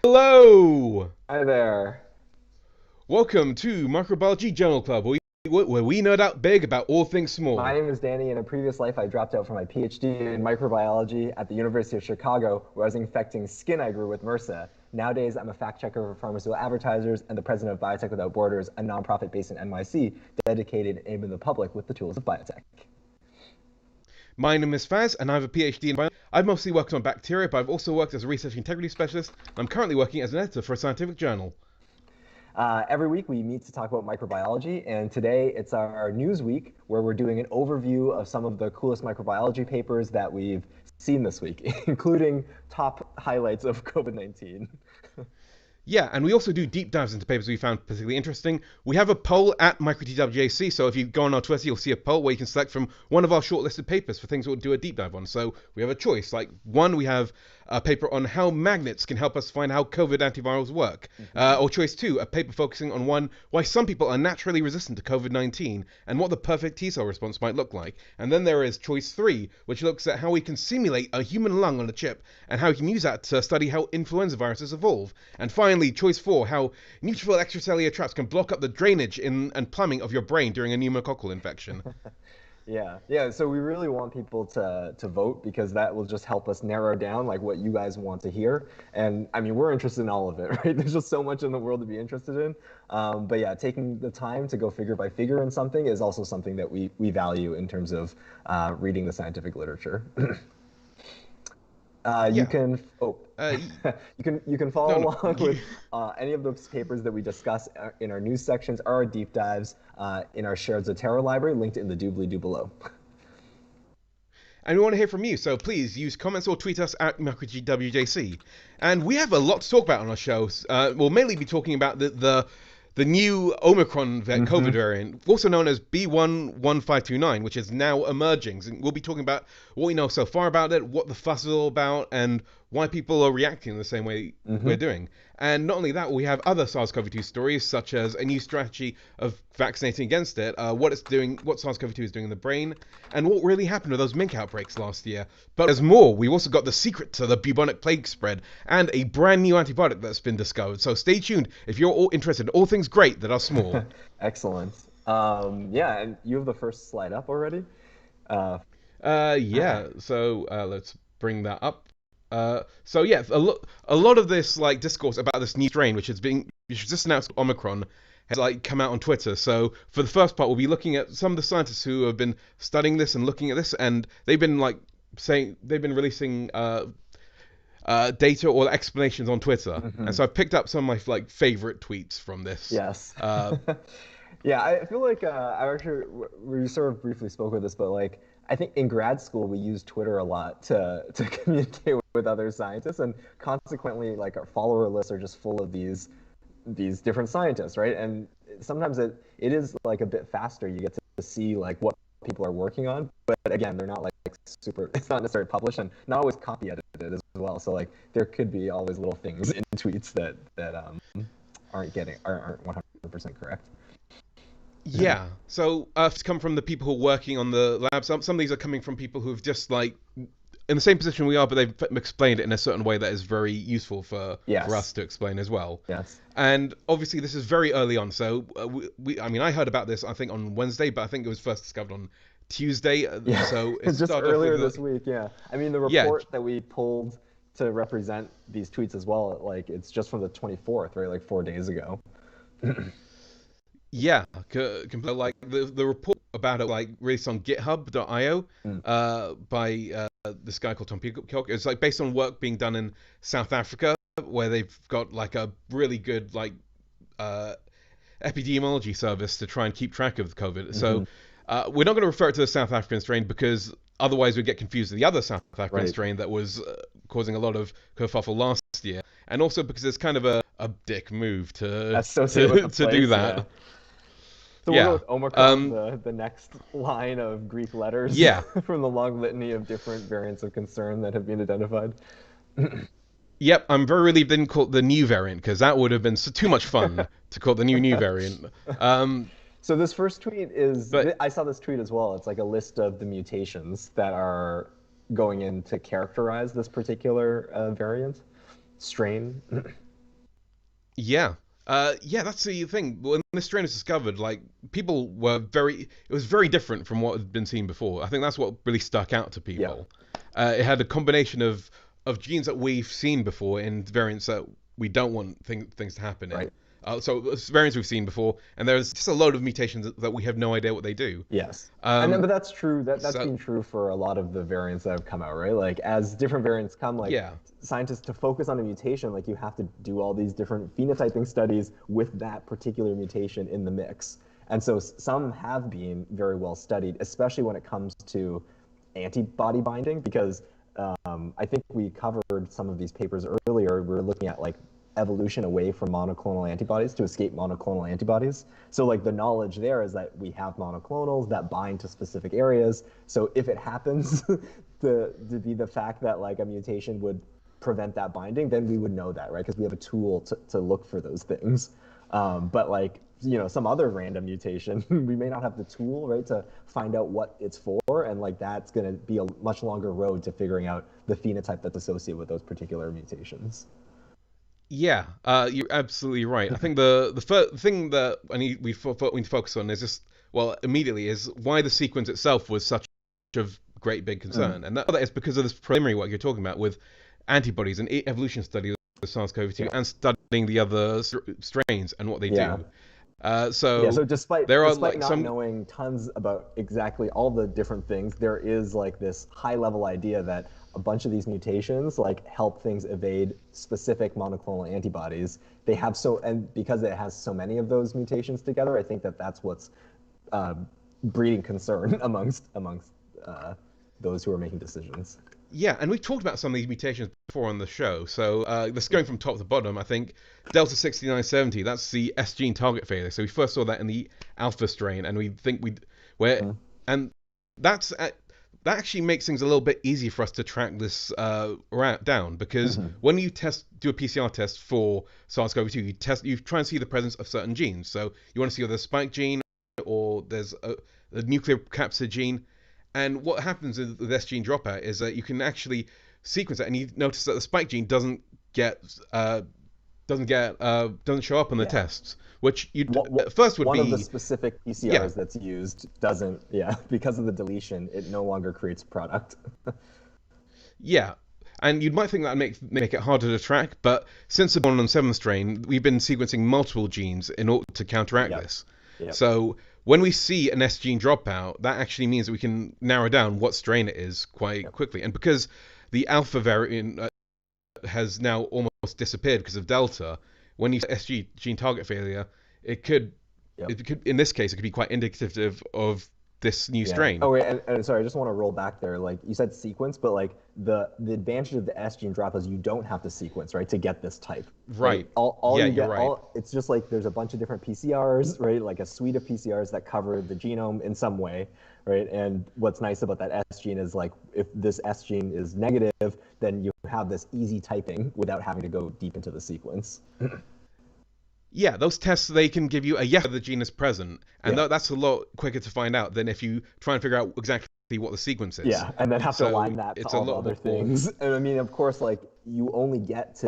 Hello! Hi there. Welcome to Microbiology Journal Club, where we nerd out big about all things My small. name is Danny. In a previous life, I dropped out for my PhD in microbiology at the University of Chicago, where I was infecting skin I grew with MRSA. Nowadays, I'm a fact checker for pharmaceutical advertisers and the president of Biotech Without Borders, a nonprofit based in NYC dedicated to aiming the public with the tools of biotech. My name is Faz, and I have a PhD in biology. I've mostly worked on bacteria, but I've also worked as a research integrity specialist, and I'm currently working as an editor for a scientific journal. Every week we meet to talk about microbiology, and today it's our news week where we're doing an overview of some of the coolest microbiology papers that we've seen this week, including top highlights of COVID-19. Yeah, and we also do deep dives into papers we found particularly interesting. We have a poll at MicroTWJC, so if you go on our Twitter, you'll see a poll where you can select from one of our shortlisted papers for things we'll do a deep dive on. So we have a choice. Like, one, we have a paper on how magnets can help us find how COVID antivirals work. Or choice two, a paper focusing on why some people are naturally resistant to COVID-19 and what the perfect T-cell response might look like. And then there is choice three, which looks at how we can simulate a human lung on a chip and how we can use that to study how influenza viruses evolve. And finally, choice four, how neutrophil extracellular traps can block up the drainage and plumbing of your brain during a pneumococcal infection. Yeah. So we really want people to vote because that will just help us narrow down like what you guys want to hear. And I mean, we're interested in all of it, right? There's just so much in the world to be interested in. But yeah, taking the time to go figure by figure in something is also something that we value in terms of reading the scientific literature. You Yeah. can Uh, you can follow no, no. along with any of those papers that we discuss in our news sections or our deep dives in our shared Zotero library, linked in the doobly-doo below. And we want to hear from you, so please use comments or tweet us at MicroGWJC. And we have a lot to talk about on our show. We'll mainly be talking about the new Omicron COVID variant, also known as B.1.1.529, which is now emerging. So we'll be talking about what we know so far about it, what the fuss is all about, and why people are reacting the same way we're doing. And not only that, we have other SARS-CoV-2 stories, such as a new strategy of vaccinating against it, what it's doing, what SARS-CoV-2 is doing in the brain, and what really happened with those mink outbreaks last year. But there's more. We've also got the secret to the bubonic plague spread, and a brand new antibiotic that's been discovered. So stay tuned if you're all interested in all things great that are small. Excellent. Yeah, and you have the first slide up already. Uh, Yeah. So let's bring that up. So yeah, a lot of this like discourse about this new strain, which was just announced, Omicron, has like come out on Twitter. So for the first part, we'll be looking at some of the scientists who have been studying this and looking at this, and they've been releasing data or explanations on Twitter. And so I've picked up some of my like favorite tweets from this. yes. Uh, Yeah, I feel like I actually we sort of briefly spoke with this, but like I think in grad school we used Twitter a lot to communicate with other scientists, and consequently, like our follower lists are just full of these different scientists, right? And sometimes it is like a bit faster. You get to see like what people are working on, but again, they're not like super. It's not necessarily published and not always copy edited as well. So like there could be always little things in tweets that aren't 100% correct. Yeah. So it's come from the people who are working on the lab. Some of these are coming from people who have just like in the same position we are, but they've explained it in a certain way that is very useful for Yes. us to explain as well. Yes. And obviously, this is very early on. So I mean, I heard about this I think on Wednesday, but I think it was first discovered on Tuesday. Yeah. So it Just started off earlier with this week. Yeah. I mean, the yeah, report that we pulled to represent these tweets as well, like it's just from the 24th, right? Like 4 days ago. yeah, completely. Like the report about it, like released on GitHub.io Mm. by this guy called Tom Peacock. It's like based on work being done in South Africa, where they've got like a really good like uh, epidemiology service to try and keep track of COVID. So we're not going to refer it to the South African strain because otherwise we'd get confused with the other South African Right. strain that was causing a lot of kerfuffle last year, and also because it's kind of a dick move Associated with the to do place. Yeah. that. So we'll go Yeah. with Omicron, the next line of Greek letters Yeah. from the long litany of different variants of concern that have been identified. Yep, I'm very relieved they didn't call it the new variant because that would have been too much fun to call it the new variant. Um, So this first tweet is, but I saw this tweet as well. It's like a list of the mutations that are going in to characterize this particular variant strain. Yeah. Yeah, that's the thing. When this strain was discovered, like people were it was very different from what had been seen before. I think that's what really stuck out to Yeah. people. It had a combination of genes that we've seen before in variants that we don't want things to happen in. Right. So it's variants we've seen before, and there's just a load of mutations that we have no idea what they do. Yes. And then, Um, but that's true. That's so been true for a lot of the variants that have come out, right? Like as different variants come, like yeah, scientists to focus on a mutation, like you have to do all these different phenotyping studies with that particular mutation in the mix. And so some have been very well studied, especially when it comes to antibody binding, because I think we covered some of these papers earlier. We were looking at like evolution away from monoclonal antibodies to escape monoclonal antibodies. So like the knowledge there is that we have monoclonals that bind to specific areas. So if it happens to be the fact that like a mutation would prevent that binding, then we would know that, right? Because we have a tool to look for those things. But like, you know, some other random mutation, we may not have the tool, right, to find out what it's for. And like, that's going to be a much longer road to figuring out the phenotype that's associated with those particular mutations. yeah, you're absolutely right. I think the first thing that we need to focus on is just immediately is why the sequence itself was such a great big concern, and that is because of this preliminary work you're talking about with antibodies and evolution study of SARS-CoV-2 Yeah. and studying the other strains and what they Yeah. do. Yeah, So so despite there are despite like not some knowing tons about exactly all the different things, there is like this high level idea that a bunch of these mutations like help things evade specific monoclonal antibodies. They have and because it has so many of those mutations together, I think that that's what's uh, breeding concern amongst those who are making decisions. Yeah, and we've talked about some of these mutations before on the show. So this going from top to bottom, I think Delta 6970, that's the S gene target failure. So we first saw that in the alpha strain, and we think and that's that actually makes things a little bit easier for us to track this down, because when you do a PCR test for SARS-CoV-2, you try and see the presence of certain genes. So you want to see whether there's a spike gene or there's a nuclear capsid gene. And what happens with S gene dropout is that you can actually sequence it, and you notice that the spike gene doesn't show up on the Yeah. tests, which you What, first would one be of the specific PCRs that's used doesn't, because of the deletion, it no longer creates product. yeah. And you might think that make it harder to track, but since the 117 strain, we've been sequencing multiple genes in order to counteract this. Yep. So when we see an S gene dropout, that actually means that we can narrow down what strain it is quite quickly. And because the alpha variant has now almost disappeared because of Delta, when you see S gene target failure, it could in this case it could be quite indicative of this new strain. Oh wait, and sorry, I just want to roll back there. Like you said sequence, but like the advantage of the S gene drop is you don't have to sequence, right, to get this type. Right. All Yeah, you you're get, right. it's just like there's a bunch of different PCRs, right? Like a suite of PCRs that cover the genome in some way, right? And what's nice about that S gene is like if this S gene is negative, then you have this easy typing without having to go deep into the sequence. Yeah, those tests, they can give you a yes, the gene is present, and Yeah. that's a lot quicker to find out than if you try and figure out exactly what the sequence is. Yeah, and then have to So align that to it's a all the lot other more. things. And I mean, of course, like we only get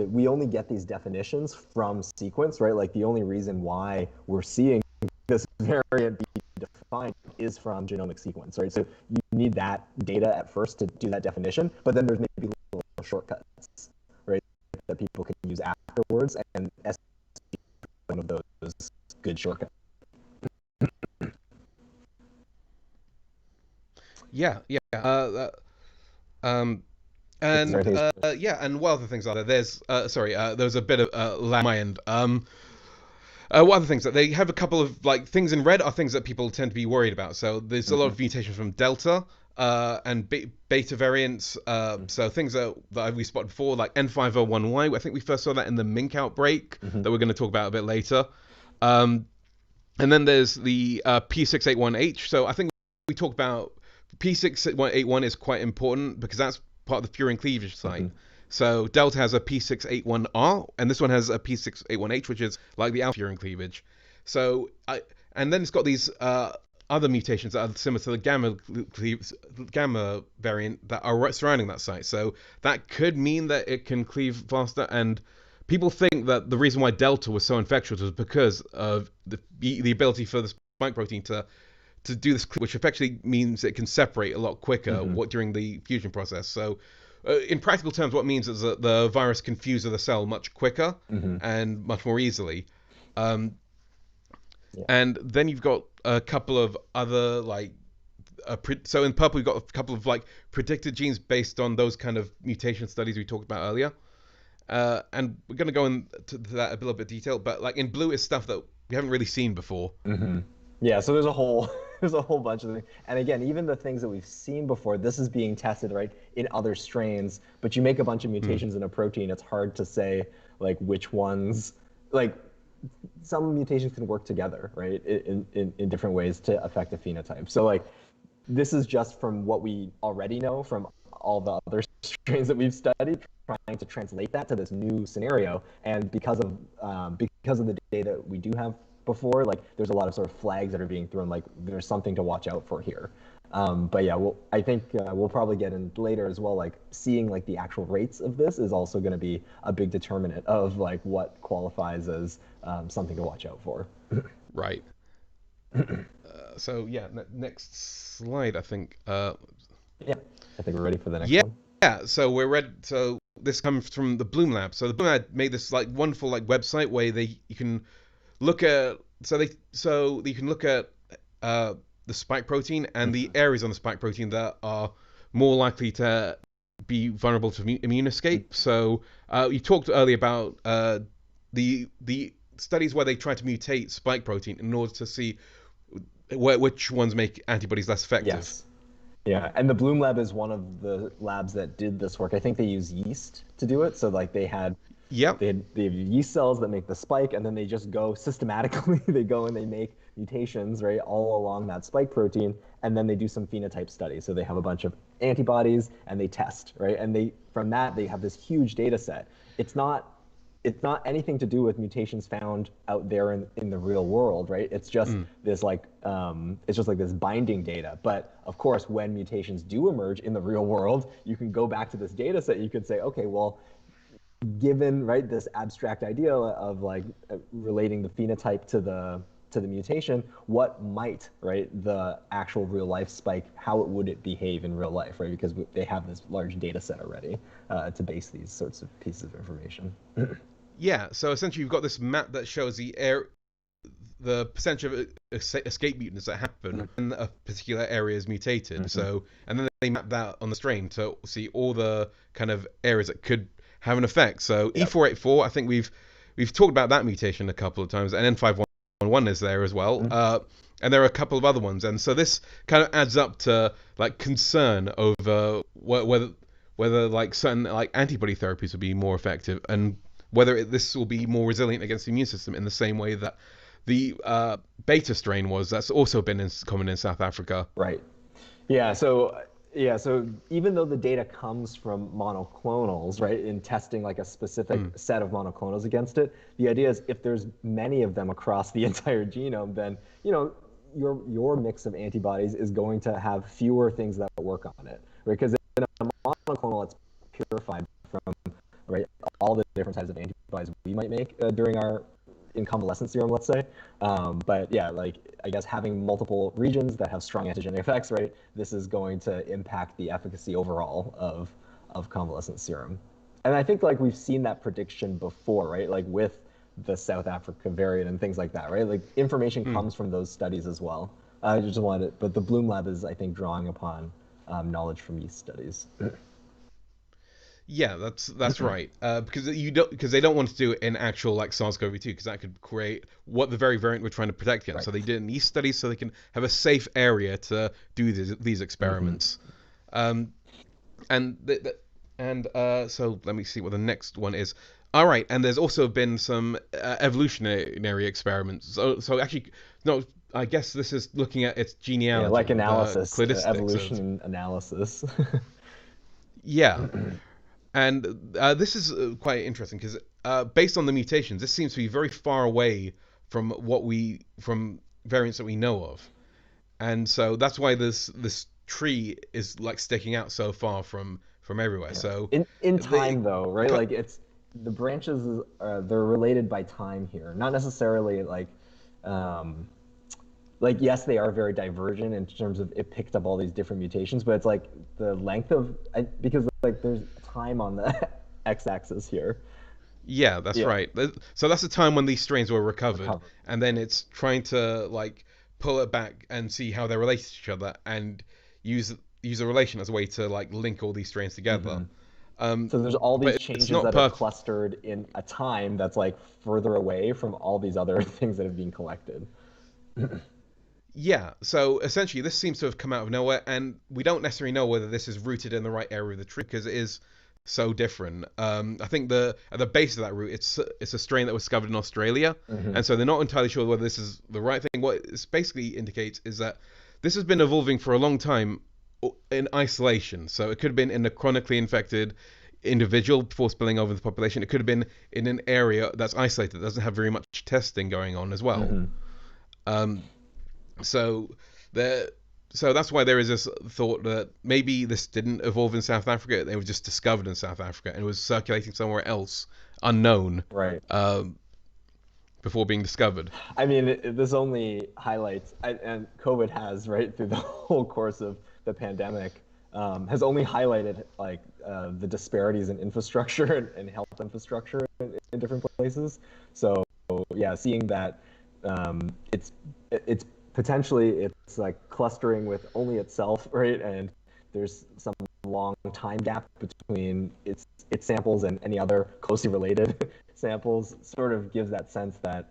these definitions from sequence, right? Like the only reason why we're seeing this variant be defined is from genomic sequence, right? So you need that data at first to do that definition, but then there's maybe little shortcuts, right, that people can use afterwards, and S one of those good shortcuts. Yeah. And and what other things are there? There's there's a bit of lag on my end. What other things that they have a couple of like things in red are things that people tend to be worried about. So there's a lot of mutations from Delta and beta variants. So things that we spotted before, like N501Y. I think we first saw that in the mink outbreak that we're going to talk about a bit later. And then there's the P681H. So I think we talked about P681 is quite important because that's part of the furin cleavage site. So Delta has a P681R, and this one has a P681H, which is like the alpha furin cleavage. So and then it's got these other mutations that are similar to the gamma variant that are surrounding that site. So that could mean that it can cleave faster, and people think that the reason why Delta was so infectious was because of the ability for the spike protein to do this, which effectively means it can separate a lot quicker during the fusion process. So in practical terms, what it means is that the virus can fuse with the cell much quicker and much more easily. And then you've got a couple of other so in purple, we've got a couple of predicted genes based on those kind of mutation studies we talked about earlier. And we're going to go into that a little bit detail, but in blue is stuff that we haven't really seen before. Yeah, so there's a whole bunch of things. And again, even the things that we've seen before, this is being tested in other strains, but you make a bunch of mutations in a protein, it's hard to say which ones, some mutations can work together, right, in different ways to affect a phenotype. So this is just from what we already know from all the other strains that we've studied, trying to translate that to this new scenario. And because of the data we do have before, there's a lot of sort of flags that are being thrown, there's something to watch out for here. But yeah, I think we'll probably get in later as well, seeing the actual rates of this is also going to be a big determinant of what qualifies as something to watch out for. Right. So yeah, next slide, I think. Yeah, I think we're ready for the next one. Yeah, so we're ready. So this comes from the Bloom Lab. So the Bloom Lab made this wonderful website where you can look at you can look at the spike protein and the areas on the spike protein that are more likely to be vulnerable to immune escape. So you talked earlier about the studies where they try to mutate spike protein in order to see which ones make antibodies less effective. Yes. Yeah, and the Bloom Lab is one of the labs that did this work. I think they use yeast to do it. So they have yeast cells that make the spike, and then they just go systematically. They go and they make mutations, right, all along that spike protein, and then they do some phenotype studies. So they have a bunch of antibodies and they test, right, and from that they have this huge data set. It's not anything to do with mutations found out there in the real world, right? It's just this this binding data. But of course, when mutations do emerge in the real world, you can go back to this data set. You could say, okay, well, given this abstract idea of relating the phenotype to the mutation, what might the actual real life spike, how would it behave in real life, right? Because they have this large data set already to base these sorts of pieces of information. Yeah, so essentially you've got this map that shows the percentage of escape mutants that happen when a particular area is mutated. So, and then they map that on the strain to see all the kind of areas that could have an effect. So E484, I think we've talked about that mutation a couple of times, and N511 is there as well. And there are a couple of other ones, and so this kind of adds up to concern over whether certain antibody therapies will be more effective, and whether this will be more resilient against the immune system in the same way that the beta strain was. That's also been common in South Africa. Right. Yeah. So even though the data comes from monoclonals, right, in testing a specific set of monoclonals against it, the idea is if there's many of them across the entire genome, then your mix of antibodies is going to have fewer things that work on it, right? Because in a monoclonal, it's purified from all the different types of antibodies we might make during our in convalescent serum, let's say. But yeah, I guess having multiple regions that have strong antigenic effects, right, this is going to impact the efficacy overall of convalescent serum. And I think we've seen that prediction before, right, with the South Africa variant and things like that, right? Information comes from those studies as well. I just wanted, but the Bloom Lab is, I think, drawing upon knowledge from yeast studies. Yeah, that's right. Because they don't want to do it in actual SARS-CoV-2 because that could create what the very variant we're trying to protect against. Right. So they did it in these studies so they can have a safe area to do these experiments. So let me see what the next one is. All right, and there's also been some evolutionary experiments. So actually, no, I guess this is looking at its genealogy, analysis, evolution analysis. Yeah. And this is quite interesting because based on the mutations, this seems to be very far away from variants that we know of, and so that's why this tree is sticking out so far from everywhere. Yeah. So in time though, right? the branches they're related by time here, not necessarily um, like yes, they are very divergent in terms of it picked up all these different mutations, but it's like the length of because like there's time on the x-axis here. Yeah, that's Yeah, right. So that's the time when these strains were recovered, recover. and then it's trying to like pull it back and see how they're related to each other, and use use a relation as a way to like link all these strains together. Hmm. Um, So there's all these but it's changes not that are perfect. clustered in a time that's like further away from all these other things that have been collected. Yeah, so essentially this seems to have come out of nowhere, and we don't necessarily know whether this is rooted in the right area of the tree because it is so different. I think the at the base of that root, it's a strain that was discovered in Australia, Hmm. and so they're not entirely sure whether this is the right thing. What it basically indicates is that this has been evolving for a long time in isolation. So it could have been in a chronically infected individual before spilling over the population. It could have been in an area that's isolated, that doesn't have very much testing going on as well. Hmm. Um, so there, so that's why there is this thought that maybe this didn't evolve in South Africa. They were just discovered in South Africa and it was circulating somewhere else, unknown, Right. um, before being discovered. I mean, this only highlights, and COVID has, right, through the whole course of the pandemic, has only highlighted like the disparities in infrastructure and health infrastructure in different places. So yeah, seeing that it's potentially it's like clustering with only itself, right, and there's some long time gap between its samples and any other closely related samples, sort of gives that sense that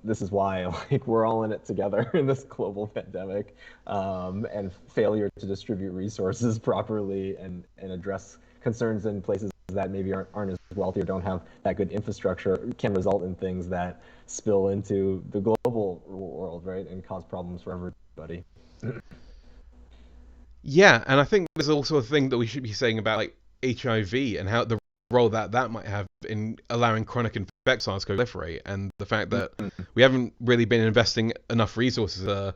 this is why like we're all in it together in this global pandemic, and failure to distribute resources properly and address concerns in places that maybe aren't as wealthy or don't have that good infrastructure can result in things that spill into the global world, right, and cause problems for everybody. Yeah, and I think there's also a thing that we should be saying about like HIV and how the role that that might have in allowing chronic infections SARS-CoV proliferate, and the fact that we haven't really been investing enough resources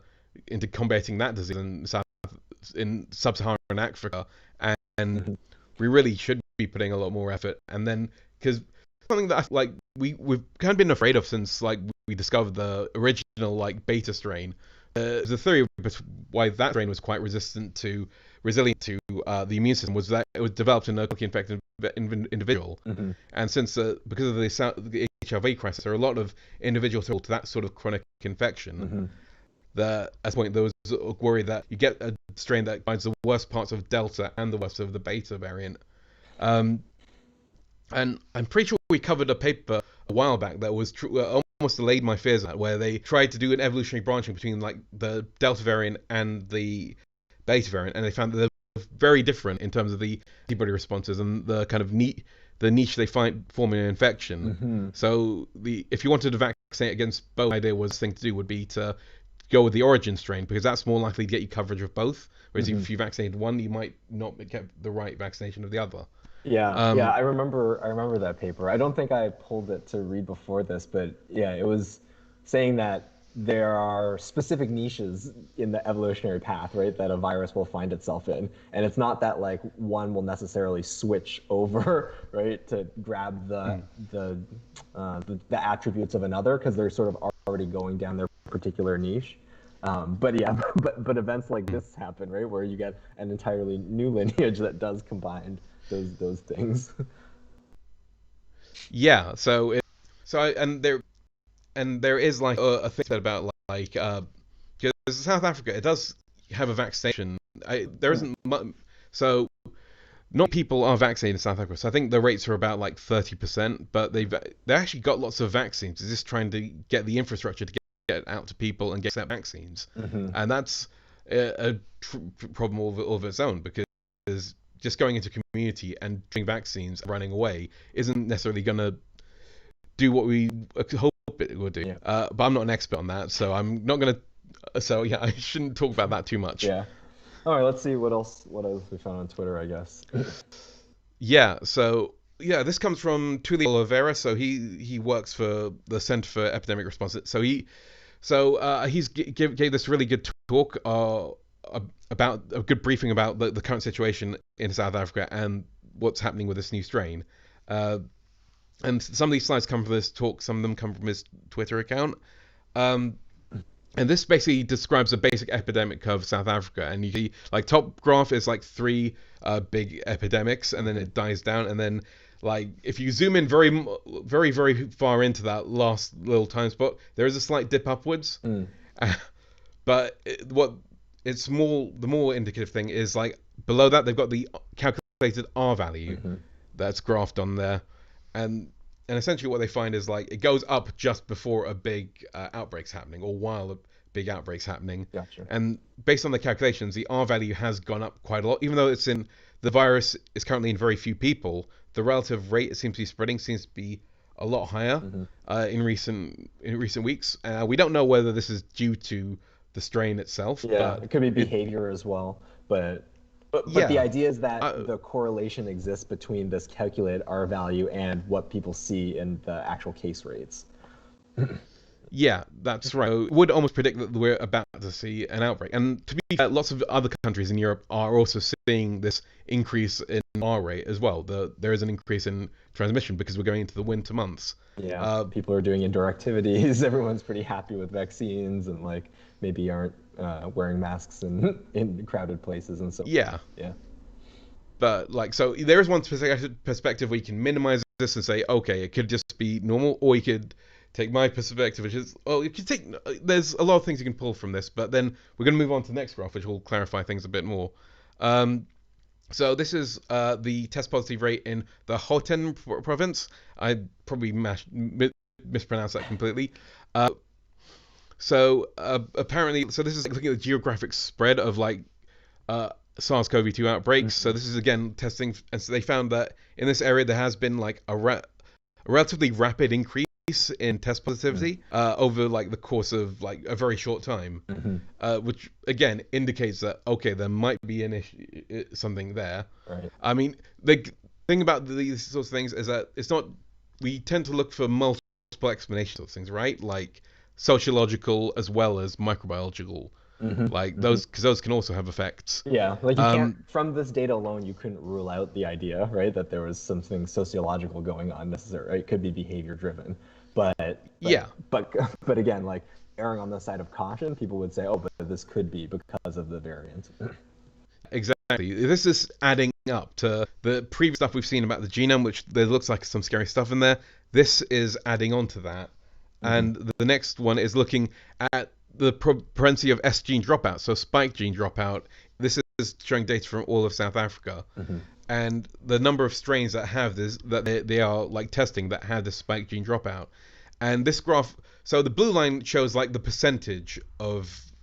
into combating that disease in sub-Saharan Africa, and Mhm. we really should be putting a lot more effort. And then because something that like we've kind of been afraid of since like we discovered the original like beta strain. The theory why that strain was quite resilient to the immune system was that it was developed in a locally infected individual, Mhm. and since because of the HIV crisis, there are a lot of individuals who to that sort of chronic infection. Mhm. That at the point there was a worry that you get a strain that combines the worst parts of Delta and the worst of the Beta variant. Um, and I'm pretty sure we covered a paper a while back that was almost allayed my fears at, where they tried to do an evolutionary branching between like the Delta variant and the Beta variant, and they found that they're very different in terms of the antibody responses and the kind of the niche they find forming an infection. Mhm. So if you wanted to vaccinate against both, the idea was the thing to do would be to go with the origin strain because that's more likely to get you coverage of both. Whereas Mhm. if you vaccinated one, you might not get the right vaccination of the other. Yeah, yeah, Um, I remember that paper. I don't think I pulled it to read before this, but yeah, it was saying that there are specific niches in the evolutionary path, right, that a virus will find itself in. And it's not that like one will necessarily switch over, right, to grab the the attributes of another because they're sort of already going down their particular niche. But yeah, but events like this happen, right, where you get an entirely new lineage that does combine those things. yeah, and there is like a thing about like because South Africa it does have a vaccination. There isn't much, so not people are vaccinated in South Africa. So I think the rates are about like 30%, but they actually got lots of vaccines. They're just trying to get the infrastructure to get out to people and get that vaccines, Hmm. and that's a problem of its own because just going into community and doing vaccines and running away isn't necessarily going to do what we hope it would do. Yeah, But I'm not an expert on that, so I'm not going to. So yeah, I shouldn't talk about that too much. yeah. All right, let's see what else we found on Twitter, I guess. Yeah, so yeah, this comes from Tuli Oliveira. So he works for the Center for Epidemic Response. He's gave this really good talk about a good briefing about the current situation in South Africa and what's happening with this new strain. Uh, and some of these slides come from this talk, some of them come from his Twitter account. And this basically describes a basic epidemic curve of South Africa. And you see, like, top graph is like 3 big epidemics, and then it dies down. And then, like, if you zoom in very, very, very far into that last little time spot, there is a slight dip upwards. But the more indicative thing is, like, below that, they've got the calculated R value that's graphed on there. And essentially what they find is, like, it goes up just before a big outbreak's happening, or while a big outbreak's happening. Gotcha. And based on the calculations, the R value has gone up quite a lot. Even though the virus is currently in very few people, the relative rate it seems to be spreading seems to be a lot higher in recent weeks. We don't know whether this is due to the strain itself. Yeah, but it could be behavior as well, but the idea is that the correlation exists between this calculated R value and what people see in the actual case rates. Yeah, that's right. So would almost predict that we're about to see an outbreak. And to be fair, lots of other countries in Europe are also seeing this increase in R rate as well. There is an increase in transmission because we're going into the winter months. Yeah, people are doing indoor activities. Everyone's pretty happy with vaccines and, like, maybe aren't wearing masks in crowded places and so. Yeah. Yeah. But, like, so there is one perspective where you can minimize this and say, okay, it could just be normal, or you could take my perspective, which is, well, you can there's a lot of things you can pull from this, but then we're going to move on to the next graph, which will clarify things a bit more. So this is the test positive rate in the Gauteng province. I probably mispronounced that completely. Apparently, this is looking at the geographic spread of, like, SARS-CoV-2 outbreaks. So this is again testing, and so they found that in this area there has been, like, a relatively rapid increase in test positivity over, like, the course of, like, a very short time, which again indicates that, okay, there might be an issue, something there. Right. I mean, the thing about these sorts of things is that we tend to look for multiple explanations of things, right? Like sociological as well as microbiological. Like those, because those can also have effects. Yeah, like you can't, from this data alone, you couldn't rule out the idea, right, that there was something sociological going on necessarily. Right? It could be behavior driven, but again, like, erring on the side of caution, people would say, oh, but this could be because of the variant. Exactly. This is adding up to the previous stuff we've seen about the genome, which there looks like some scary stuff in there. This is adding on to that, and the next one is looking at the propensity of S gene dropout, so spike gene dropout. This is showing data from all of South Africa, and the number of strains that have this, that they are, like, testing that have the spike gene dropout. And this graph, so the blue line shows, like, the percentage of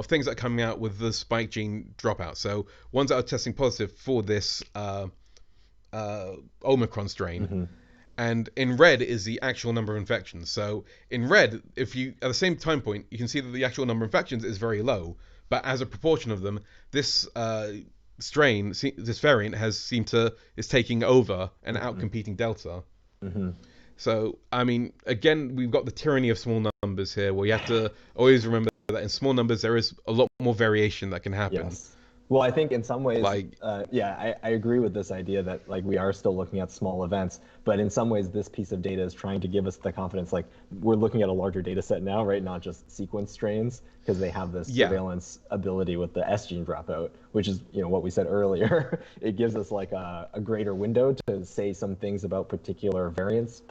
things that are coming out with the spike gene dropout. So ones that are testing positive for this Omicron strain. And in red is the actual number of infections. So in red, if you, at the same time point, you can see that the actual number of infections is very low, but as a proportion of them, this strain, this variant is taking over and outcompeting Delta. So, I mean, again, we've got the tyranny of small numbers here, where you have to always remember that in small numbers there is a lot more variation that can happen. Yes. Well, I think in some ways, Like, I agree with this idea that, like, we are still looking at small events, but in some ways this piece of data is trying to give us the confidence, like, we're looking at a larger data set now, right? Not just sequence strains, because they have this surveillance ability with the S gene dropout, which is, you know, what we said earlier. It gives us, like, a greater window to say some things about particular variants,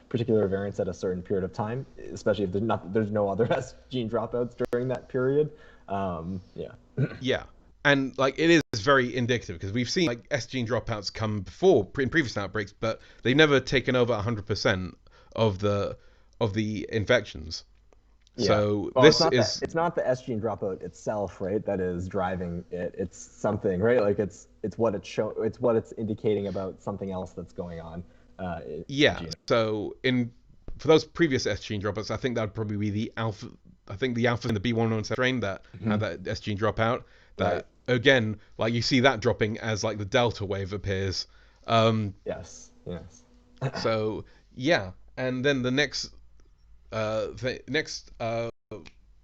particular variants at a certain period of time, especially if there's no other S gene dropouts during that period. Yeah. And, like, it is very indicative, because we've seen, like, S gene dropouts come before in previous outbreaks, but they've never taken over 100% of the infections. Yeah. So it's not the S gene dropout itself, right, that is driving it. It's something, right? Like, it's what it's indicating about something else that's going on. So for those previous S gene dropouts, I think that would probably be the alpha. I think the alpha and the B.1.1.1.529 strain that had that S gene dropout. That again, like, you see that dropping as, like, the Delta wave appears. Yes. So yeah, and then the next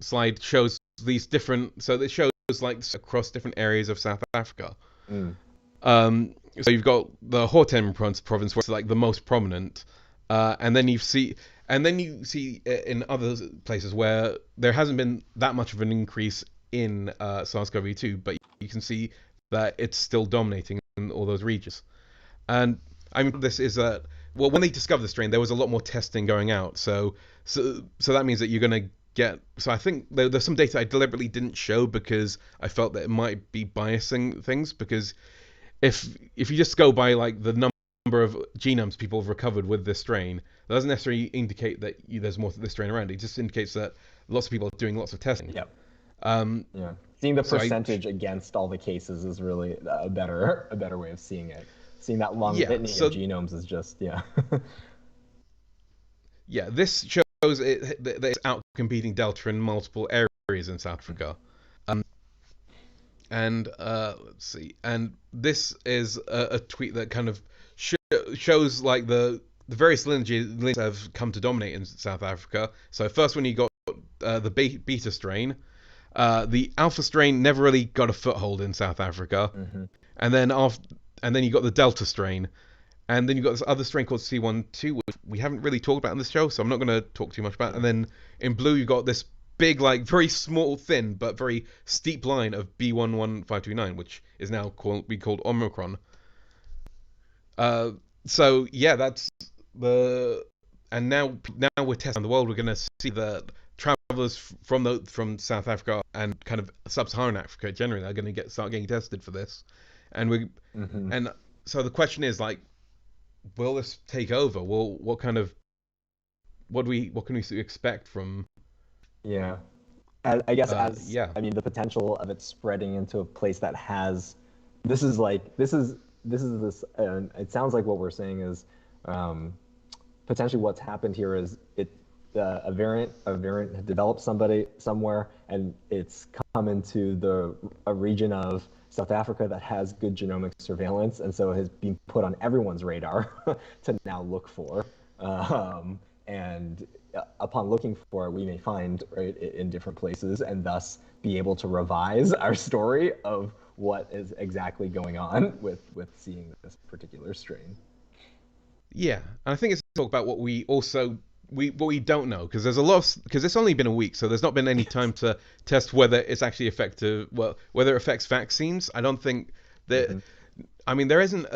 slide shows these different. So it shows, like, across different areas of South Africa. So you've got the Horten province, where it's like the most prominent, and then you see in other places where there hasn't been that much of an increase in SARS-CoV-2, but you can see that it's still dominating in all those regions. And I mean, this is well, when they discovered the strain, there was a lot more testing going out. So that means that you're going to get. So I think there's some data I deliberately didn't show because I felt that it might be biasing things. Because if you just go by like the number of genomes people have recovered with this strain, that doesn't necessarily indicate that there's more of this strain around. It just indicates that lots of people are doing lots of testing. Yep. Yeah. Seeing the percentage against all the cases is really a better way of seeing it. Seeing that long litany of genomes is just Yeah, this shows that it's outcompeting Delta in multiple areas in South Africa. Let's see. And this is a tweet that kind of shows like the various lineages have come to dominate in South Africa. So first, when you got the beta strain, the alpha strain never really got a foothold in South Africa, and then you got the Delta strain, and then you got this other strain called C12, which we haven't really talked about in this show, so I'm not going to talk too much about. And then in blue, you got this big, like very small, thin, but very steep line of B.1.1.529, which is now called Omicron. So yeah, that's and now we're testing the world. We're going to see that travelers from South Africa and kind of sub-Saharan Africa generally are going to start getting tested for this, and and so the question is like, will this take over? What can we expect from? Yeah, I guess I mean the potential of it spreading into a place that has this is it sounds like what we're saying is potentially what's happened here is a variant had developed somewhere, and it's come into a region of South Africa that has good genomic surveillance, and so it has been put on everyone's radar to now look for. And upon looking for it, we may find in different places, and thus be able to revise our story of what is exactly going on with seeing this particular strain. Yeah, and I think it's talk about what we don't know, because there's a lot because it's only been a week, so there's not been any time to test whether it's actually effective. Well, whether it affects vaccines, I don't think that. I mean, there isn't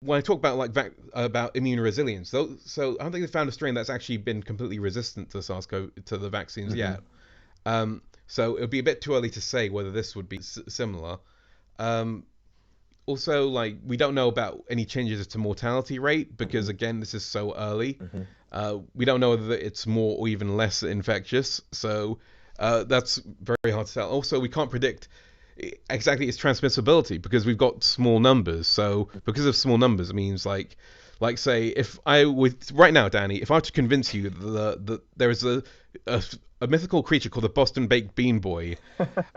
when I talk about about immune resilience, so I don't think they found a strain that's actually been completely resistant to to the vaccines yet. So it would be a bit too early to say whether this would be similar. Also, like, we don't know about any changes to mortality rate because again, this is so early. We don't know whether it's more or even less infectious, so that's very hard to tell. Also, we can't predict exactly its transmissibility because we've got small numbers. So because of small numbers, it means like say if I would right now, Danny, if I were to convince you that there is a mythical creature called the Boston Baked Bean Boy,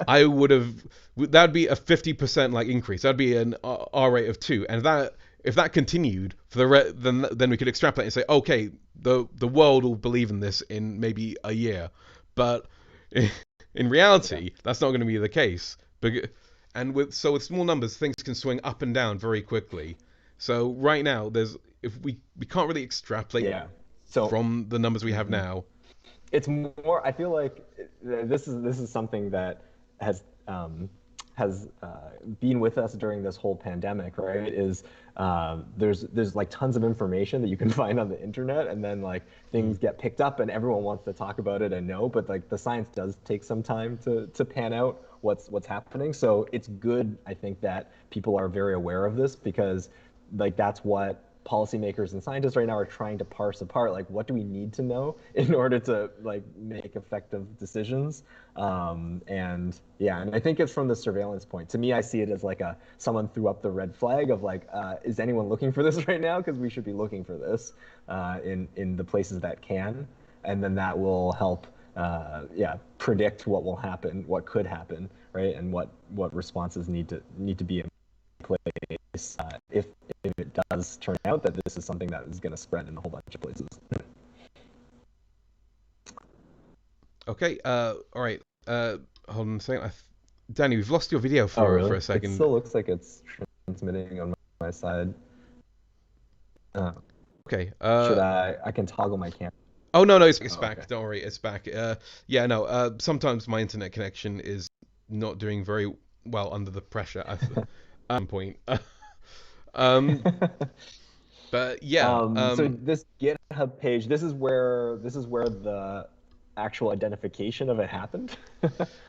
that'd be a 50% like increase. That'd be an R rate of 2, and if that continued for then we could extrapolate and say, okay, the world will believe in this in maybe a year, but in reality, that's not going to be the case. And with small numbers, things can swing up and down very quickly. So right now, we can't really extrapolate from the numbers we have now. It's more. I feel like this is something that has been with us during this whole pandemic, right? Is there's like tons of information that you can find on the internet, and then like things get picked up and everyone wants to talk about it and know, but like the science does take some time to pan out what's happening. So it's good, I think, that people are very aware of this, because like that's what policymakers and scientists right now are trying to parse apart. Like, what do we need to know in order to like make effective decisions? And I think it's from the surveillance point. To me, I see it as like someone threw up the red flag of like, is anyone looking for this right now? Because we should be looking for this in the places that can, and then that will help predict what will happen, what could happen, right, and what responses need to be in place if it does turn out that this is something that is going to spread in a whole bunch of places. Okay. All right. Hold on a second. Danny, we've lost your video Oh, for really? a It second. still looks like it's transmitting on my side. Uh, Okay. should I can toggle my camera. Oh no, it's Oh, okay. back. Don't worry, it's back. Yeah, no. Sometimes my internet connection is not doing very well under the pressure at some point. Um, but yeah. So this GitHub page, this is where the actual identification of it happened.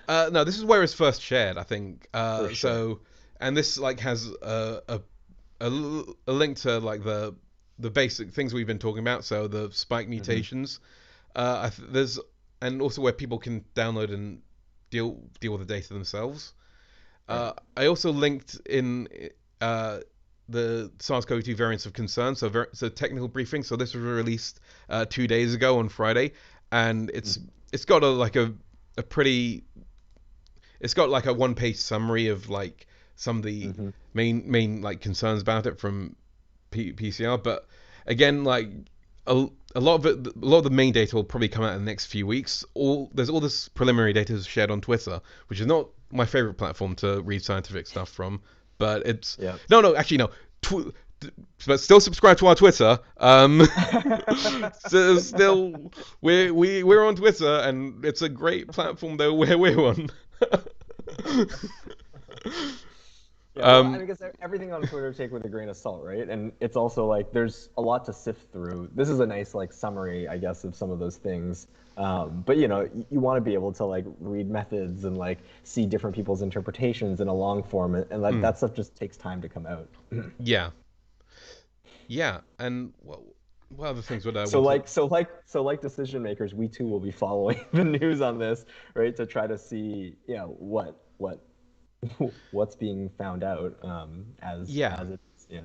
No, this is where it's first shared, I think. For sure. So, and this like has a link to like the basic things we've been talking about. So the spike Hmm. mutations. There's and also where people can download and deal with the data themselves. Right. I also linked in the SARS-CoV-2 variants of concern. So technical briefing. So this was released 2 days ago on Friday, and it's got a pretty it's got like a one-page summary of like some of the Hmm. main like concerns about it from PCR. But again, like a lot of it, a lot of the main data will probably come out in the next few weeks. There's all this preliminary data shared on Twitter, which is not my favorite platform to read scientific stuff from, but it's Yeah. no, actually no. But still subscribe to our Twitter. So still, we're on Twitter, and it's a great platform though where we're on. Yeah, well, I um, mean, I guess everything on Twitter take with a grain of salt, right? And it's also like there's a lot to sift through. This is a nice like summary, I guess, of some of those things. But you want to be able to like read methods and like see different people's interpretations in a long form, and that stuff just takes time to come out. yeah, yeah, and what other things would I So want to? like so like so like decision makers, we too will be following the news on this, right? To try to see, what's being found out Yeah, as it's yeah.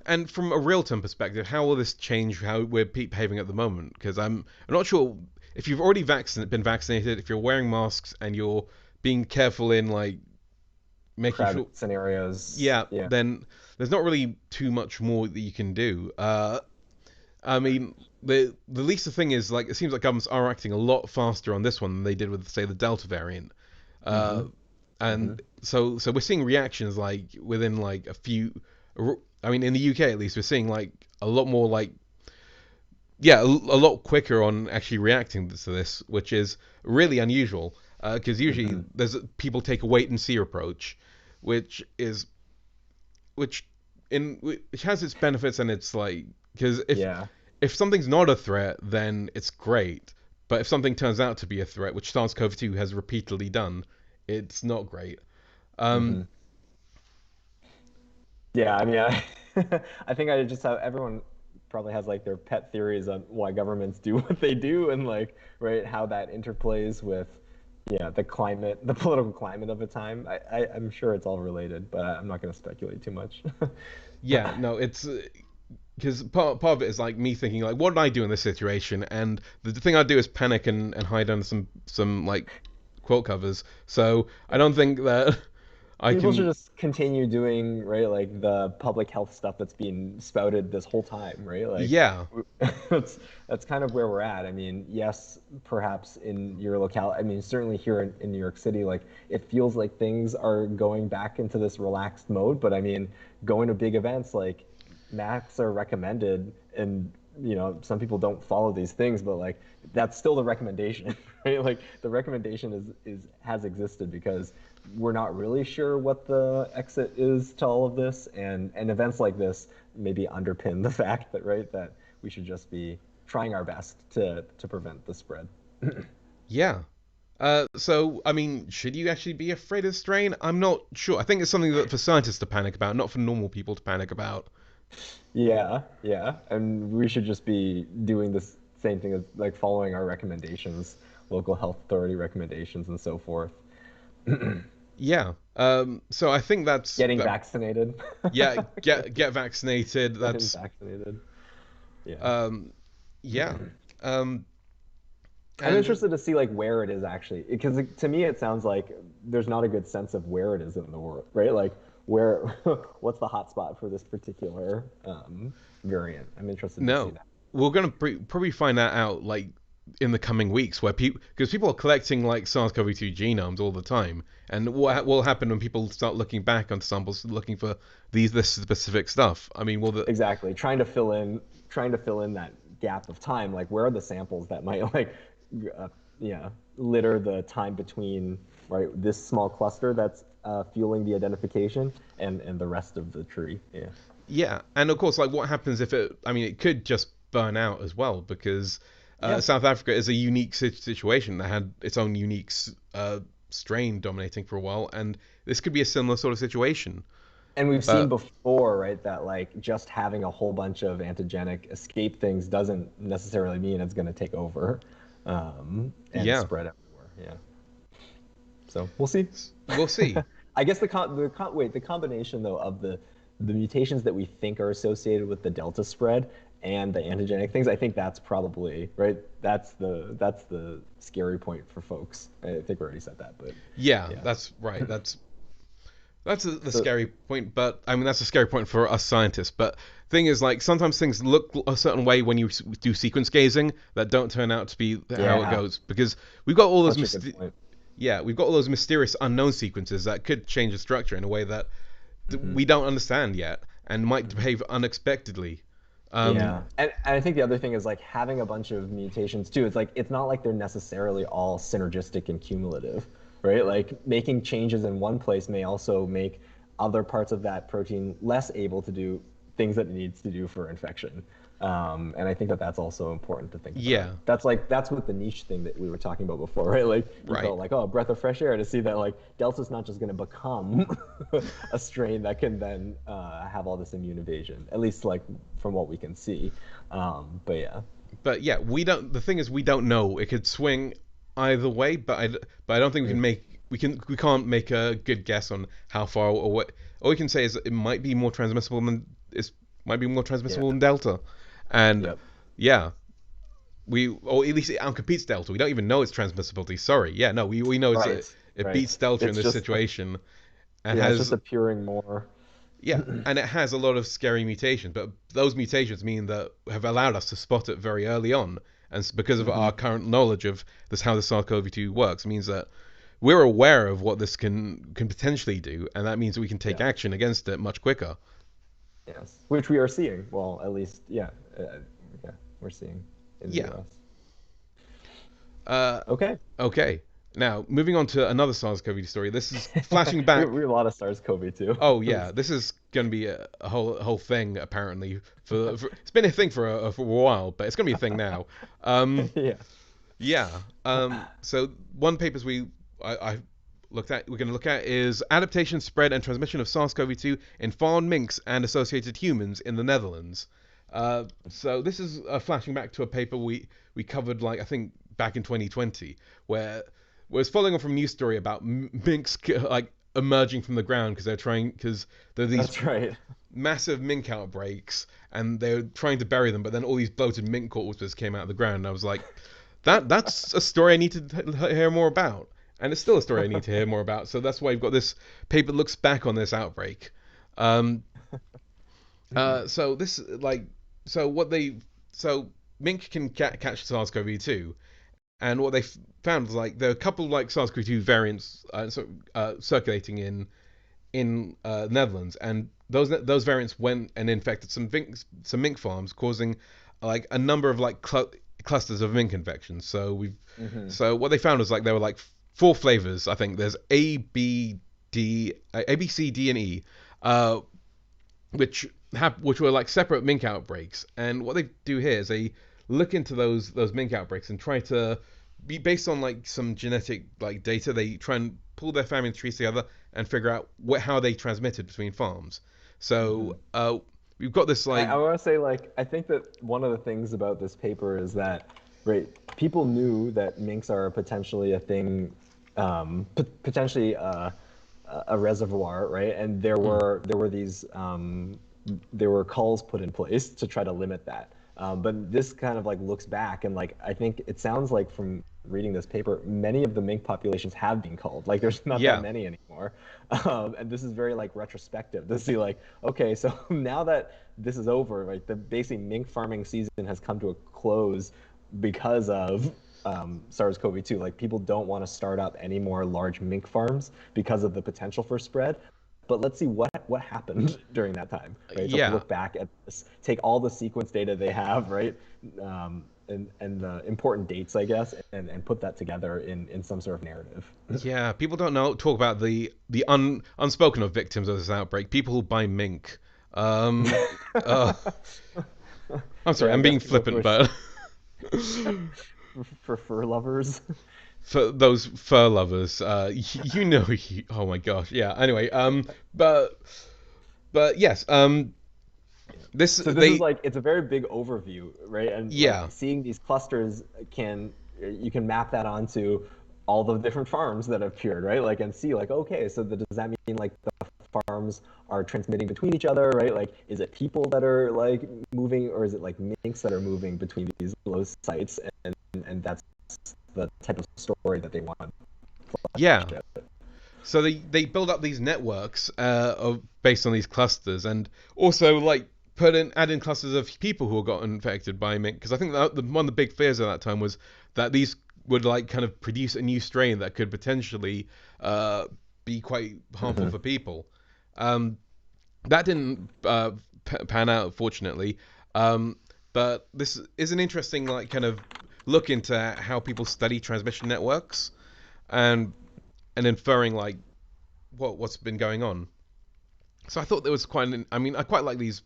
and from a real-time perspective, how will this change how we're behaving at the moment? Because I'm not sure if you've already been vaccinated, if you're wearing masks and you're being careful in like making Crowded sure, scenarios. yeah, Yeah. then there's not really too much more that you can do. I mean, the least the thing is like it seems like governments are acting a lot faster on this one than they did with say the Delta variant. Mm-hmm. Uh, Mm-hmm. and so we're seeing reactions like within like a few. I mean, in the UK at least, we're seeing like a lot more like yeah, a lot quicker on actually reacting to this, which is really unusual. Because usually Mm-hmm. there's people take a wait and see approach, which is which which has its benefits and it's like because Yeah. if something's not a threat, then it's great. But if something turns out to be a threat, which SARS-CoV-2 has repeatedly done, it's not great. Um, Mm-hmm. Yeah. I mean, I think I just have everyone probably has like their pet theories on why governments do what they do and like right how that interplays with the climate, the political climate of a time. I'm sure it's all related, but I'm not going to speculate too much. yeah, no, it's because part of it is like me thinking like, what did I do in this situation? And the thing I do is panic and hide under some like quilt covers. So I don't think that I People should can. just continue doing right like the public health stuff that's being spouted this whole time, right? Like Yeah, that's kind of where we're at. I mean, yes, perhaps in your locale, I mean, certainly here in New York City, like it feels like things are going back into this relaxed mode. But I mean, going to big events like masks are recommended, and some people don't follow these things, but like that's still the recommendation, right? Like the recommendation is has existed because we're not really sure what the exit is to all of this, and events like this maybe underpin the fact that that we should just be trying our best to prevent the spread. yeah. So I mean, should you actually be afraid of strain? I'm not sure. I think it's something that for scientists to panic about, not for normal people to panic about. Yeah, yeah, and we should just be doing this same thing as like following our recommendations, local health authority recommendations, and so forth. Yeah. So I think that's Getting that. vaccinated. Yeah. Get vaccinated. Getting That's vaccinated. Yeah. um. Yeah. Um. I'm And interested to see like where it is actually, because to me it sounds like there's not a good sense of where it is in the world, right? Like where, what's the hotspot for this particular variant? I'm interested to see no, that. we're gonna probably find that out like in the coming weeks, where because people are collecting like SARS-CoV-2 genomes all the time, and what will happen when people start looking back on samples, looking for this specific stuff? I mean, exactly trying to fill in that gap of time, like where are the samples that might like litter the time between this small cluster that's fueling the identification and the rest of the tree. Yeah, and of course, like what happens if it could just burn out as well, because South Africa is a unique situation that had its own unique strain dominating for a while, and this could be a similar sort of situation. And we've seen before, right, that like just having a whole bunch of antigenic escape things doesn't necessarily mean it's going to take over and spread everywhere. Yeah. So we'll see. We'll see. I guess the combination though of the mutations that we think are associated with the Delta spread and the antigenic things, I think that's probably right. That's the scary point for folks. I think we already said that, but that's right. That's the scary point, but I mean that's a scary point for us scientists. But thing is, like sometimes things look a certain way when you do sequence gazing that don't turn out to be how it goes, because we've got all those we've got all those mysterious unknown sequences that could change the structure in a way that we don't understand yet and might behave unexpectedly. And I think the other thing is like having a bunch of mutations too. It's like it's not like they're necessarily all synergistic and cumulative. Right, like making changes in one place may also make other parts of that protein less able to do things that it needs to do for infection, and I think that's also important to think about. Yeah, that's what the niche thing that we were talking about before, right? Like you felt like, oh, a breath of fresh air to see that like Delta's not just going to become a strain that can then have all this immune evasion, at least like from what we can see. But yeah, we don't. The thing is, we don't know. It could swing either way, but I don't think we can't make a good guess on how far or what. All we can say is that it might be more transmissible than Delta, and or at least it outcompetes Delta. We don't even know its transmissibility. Sorry, we know it beats Delta in this situation, and it's just appearing more. Yeah, and it has a lot of scary mutations, but those mutations mean that have allowed us to spot it very early on. And because of our current knowledge of how the SARS-CoV-2 works, means that we're aware of what this can potentially do, and that means that we can take action against it much quicker. Yes, which we are seeing. Well, at least, we're seeing in the US. Okay. Now, moving on to another SARS-CoV-2 story. This is flashing back. we have a lot of SARS-CoV-2. Oh yeah, this is going to be a whole thing apparently. It's been a thing for a while, but it's going to be a thing now. So one papers I looked at, we're going to look at is adaptation, spread, and transmission of SARS-CoV-2 in farmed minks and associated humans in the Netherlands. So this is flashing back to a paper we covered, like I think back in 2020, where was following on from a news story about minks like emerging from the ground because there are these massive mink outbreaks and they're trying to bury them, but then all these bloated mink corpses came out of the ground, and I was like, that's a story I need to hear more about, and it's still a story I need to hear more about. So that's why you've got this paper that looks back on this outbreak. So mink can catch SARS-CoV-2. And what they found was like there are a couple of like SARS-CoV-2 variants circulating in Netherlands, and those variants went and infected some mink farms, causing like a number of like clusters of mink infections. So so what they found was like there were like 4 flavors. I think there's A, B, C, D, and E, which were like separate mink outbreaks. And what they do here is they look into those mink outbreaks and try to be based on like some genetic like data. They try and pull their family trees together and figure out how they transmitted between farms. So we've got this like I want to say like I think that one of the things about this paper is that people knew that minks are potentially a thing, potentially a reservoir, right? And there were these there were calls put in place to try to limit that. But this kind of like looks back, and like I think it sounds like from reading this paper, many of the mink populations have been culled. Like there's not that many anymore, and this is very like retrospective to see like, okay, so now that this is over, right? The basic mink farming season has come to a close. because of SARS-CoV-2. Like, people don't want to start up any more large mink farms because of the potential for spread. But let's see what happened during that time, right? So Yeah. look back at this, take all the sequence data they have, right? And the important dates, I guess, and put that together in some sort of narrative. Yeah, people don't talk about the unspoken of victims of this outbreak. People who buy mink. Uh, I'm sorry, Yeah, I I'm being guess people flippant, who but for fur lovers. for those fur lovers, you know, oh my gosh, yeah. Anyway, but yes, this So this they is like, it's a very big overview, right? And yeah. like seeing these clusters you can map that onto all the different farms that have cured, right? Like, and see like, okay, so does that mean like the farms are transmitting between each other, right? Like, is it people that are like moving, or is it like minks that are moving between these low sites? And that's the type of story that they want. Yeah. So they build up these networks based on these clusters, and also like add in clusters of people who got infected by mink, because I think that one of the big fears at that time was that these would like kind of produce a new strain that could potentially be quite harmful for people. That didn't pan out, fortunately. But this is an interesting like kind of look into how people study transmission networks and inferring like what's been going on. So I thought there was I mean, I quite like these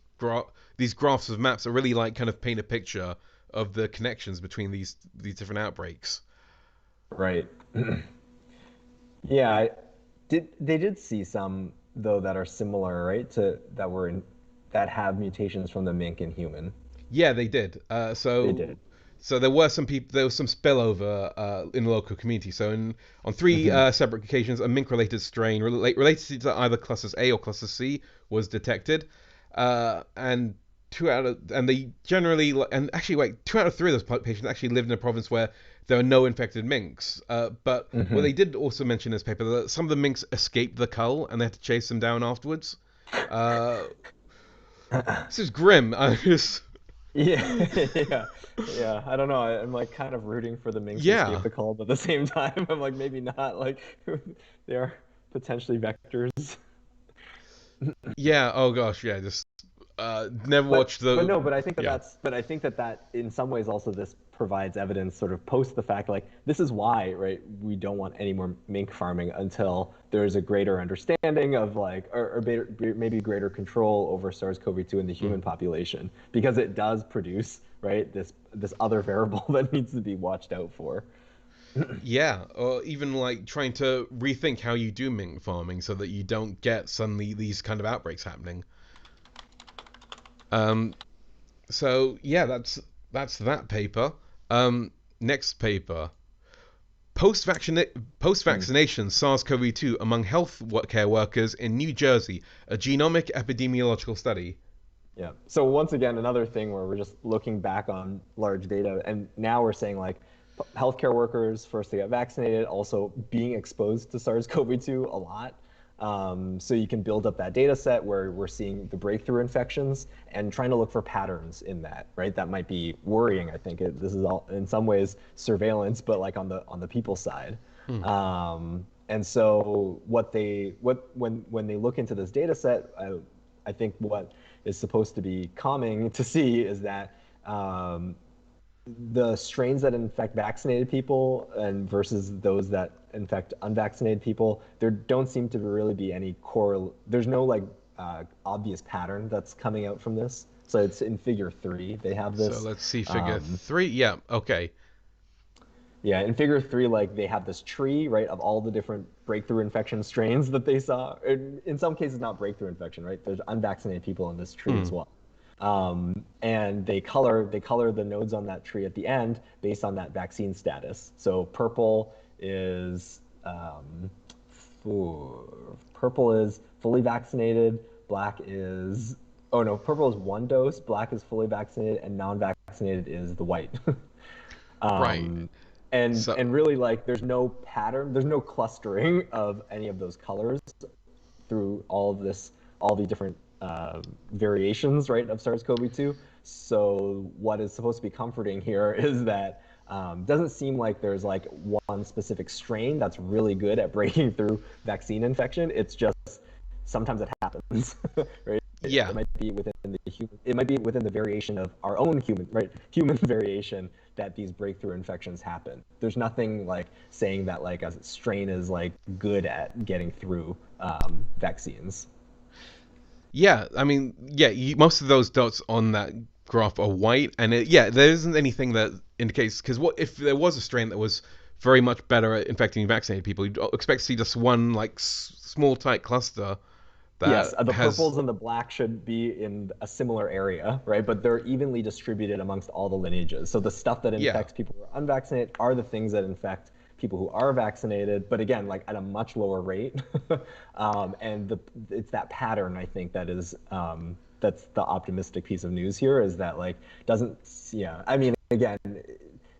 graphs of maps that really like kind of paint a picture of the connections between these different outbreaks. Right. Yeah, they did see some though that are similar, right? That have mutations from the mink and human. Yeah, they did. They did. So there was some spillover in the local community. So on three separate occasions, a mink-related strain related to either clusters A or cluster C was detected, and they generally, and actually like 2 out of 3 of those patients actually lived in a province where there are no infected minks. But what they did also mention in this paper that some of the minks escaped the cull and they had to chase them down afterwards. This is grim. I just. Yeah, yeah. I don't know. I'm like kind of rooting for the minks to Yeah. escape the call, but at the same time, I'm like, maybe not. Like, they are potentially vectors. Yeah. Oh gosh. Yeah. Just never watched But the. no, but I think that Yeah. but I think that in some ways also this provides evidence sort of post the fact, like, this is why, right, we don't want any more mink farming until there's a greater understanding of like, or maybe greater control over SARS-CoV-2 in the human population, because it does produce, right, this other variable that needs to be watched out for. Yeah. Or even like trying to rethink how you do mink farming so that you don't get suddenly these kind of outbreaks happening. So yeah, that's that paper. Next paper. Post-vaccination SARS-CoV-2 among healthcare workers in New Jersey, a genomic epidemiological study. Yeah. So once again, another thing where we're just looking back on large data, and now we're saying like healthcare workers first to get vaccinated, also being exposed to SARS-CoV-2 a lot. So you can build up that data set where we're seeing the breakthrough infections and trying to look for patterns in that, right? That might be worrying. I think this is all in some ways surveillance, but like on the people side. And so when they look into this data set, I think what is supposed to be calming to see is that the strains that infect vaccinated people and versus those that infect unvaccinated people, there don't seem to really be any there's no like obvious pattern that's coming out from this. So it's in figure 3. They have this. So let's see figure 3. Yeah, okay. Yeah, in figure 3, like they have this tree, right, of all the different breakthrough infection strains that they saw. In some cases, not breakthrough infection, right? There's unvaccinated people in this tree as well. And they color the nodes on that tree at the end based on that vaccine status. So purple is fully vaccinated. Black is purple is 1 dose. Black is fully vaccinated, and non-vaccinated is the white. Right. And really, like, there's no pattern, there's no clustering of any of those colors through all the different variations, right, of SARS-CoV-2. So what is supposed to be comforting here is that doesn't seem like there's like one specific strain that's really good at breaking through vaccine infection. It's just sometimes it happens, right? Yeah. It might be within it might be within the variation of our own human variation that these breakthrough infections happen. There's nothing like saying that like a strain is like good at getting through vaccines. Yeah, I mean, most of those dots on that graph are white, and there isn't anything that indicates, because what if there was a strain that was very much better at infecting vaccinated people? You'd expect to see just one like small tight cluster that Yes, the has. purples and the black should be in a similar area, right? But they're evenly distributed amongst all the lineages. So the stuff that infects people who are unvaccinated are the things that infect people who are vaccinated, but again, like at a much lower rate. And it's that pattern, I think, that is that's the optimistic piece of news here, is that like I mean, again,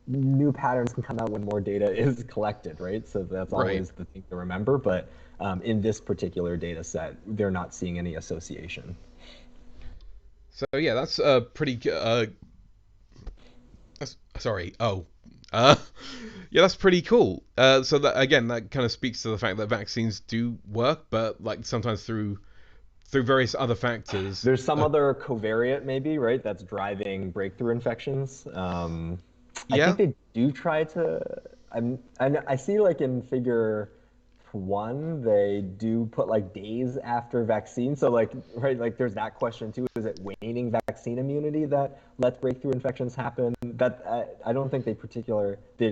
new patterns can come out when more data is collected, right? So that's always the thing to remember. But in this particular data set, they're not seeing any association. So yeah, that's pretty. Sorry. Oh. Yeah, that's pretty cool. So that again, that kind of speaks to the fact that vaccines do work, but like sometimes through various other factors. There's some other covariate maybe, right, that's driving breakthrough infections. I think they do try to. I see like in figure 1, they do put like days after vaccine. So like, right, like there's that question too. Is it waning vaccine immunity that lets breakthrough infections happen? That I don't think they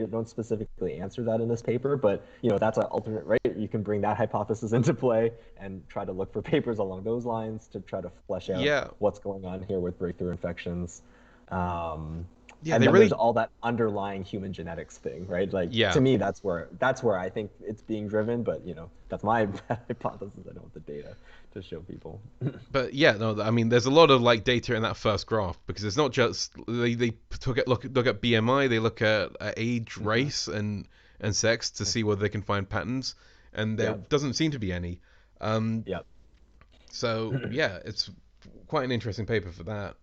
don't specifically answer that in this paper, but that's an alternate, right? You can bring that hypothesis into play and try to look for papers along those lines to try to flesh out what's going on here with breakthrough infections. And then there's all that underlying human genetics thing, right? Like to me, that's where I think it's being driven. But that's my hypothesis. I don't have the data to show people. But I mean, there's a lot of like data in that first graph, because it's not just they look at BMI, they look at age, race, and sex to see whether they can find patterns, and there doesn't seem to be any. So it's quite an interesting paper for that.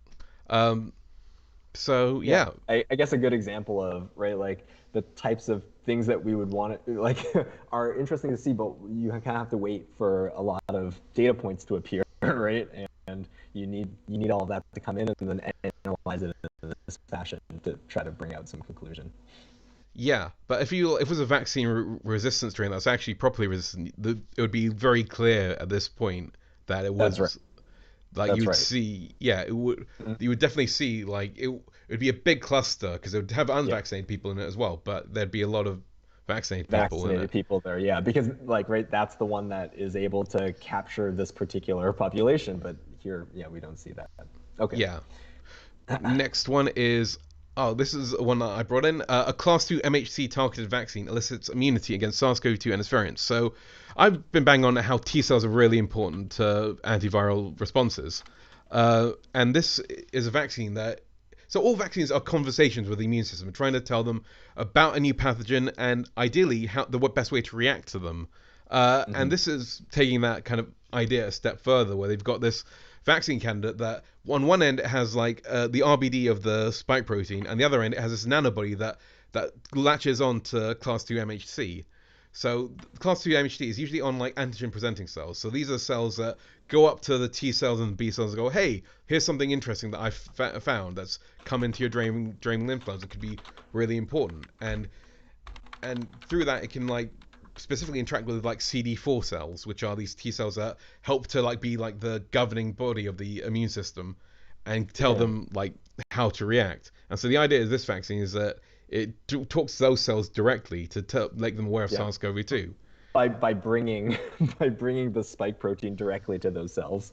So I guess a good example of like the types of things that we would want to like are interesting to see, but you kind of have to wait for a lot of data points to appear, right? And you need all of that to come in and then analyze it in this fashion to try to bring out some conclusion. Yeah, but if it was a vaccine resistant strain that's actually properly resistant, it would be very clear at this point that it was. That's right. Like you would see, it would. You would definitely see like it would be a big cluster, because it would have unvaccinated people in it as well, but there'd be a lot of vaccinated people there, because like that's the one that is able to capture this particular population, but here we don't see that. Okay. Yeah. Next one is this is one that I brought in. A class 2 MHC-targeted vaccine elicits immunity against SARS-CoV-2 and its variants. So I've been banging on how T cells are really important to antiviral responses. And this is a vaccine that... So all vaccines are conversations with the immune system, trying to tell them about a new pathogen and ideally the best way to react to them. And this is taking that kind of idea a step further, where they've got this vaccine candidate that on one end it has like the RBD of the spike protein, and the other end it has this nanobody that latches on to class 2 MHC. So class 2 MHC is usually on like antigen presenting cells. So these are cells that go up to the T cells and the B cells and go, hey, here's something interesting that I found that's come into your draining lymph nodes that could be really important. And through that it can like specifically interact with like CD4 cells, which are these T cells that help to like be like the governing body of the immune system and tell them like how to react. And so the idea of this vaccine is that it talks to those cells directly to make them aware of SARS-CoV-2. By bringing the spike protein directly to those cells.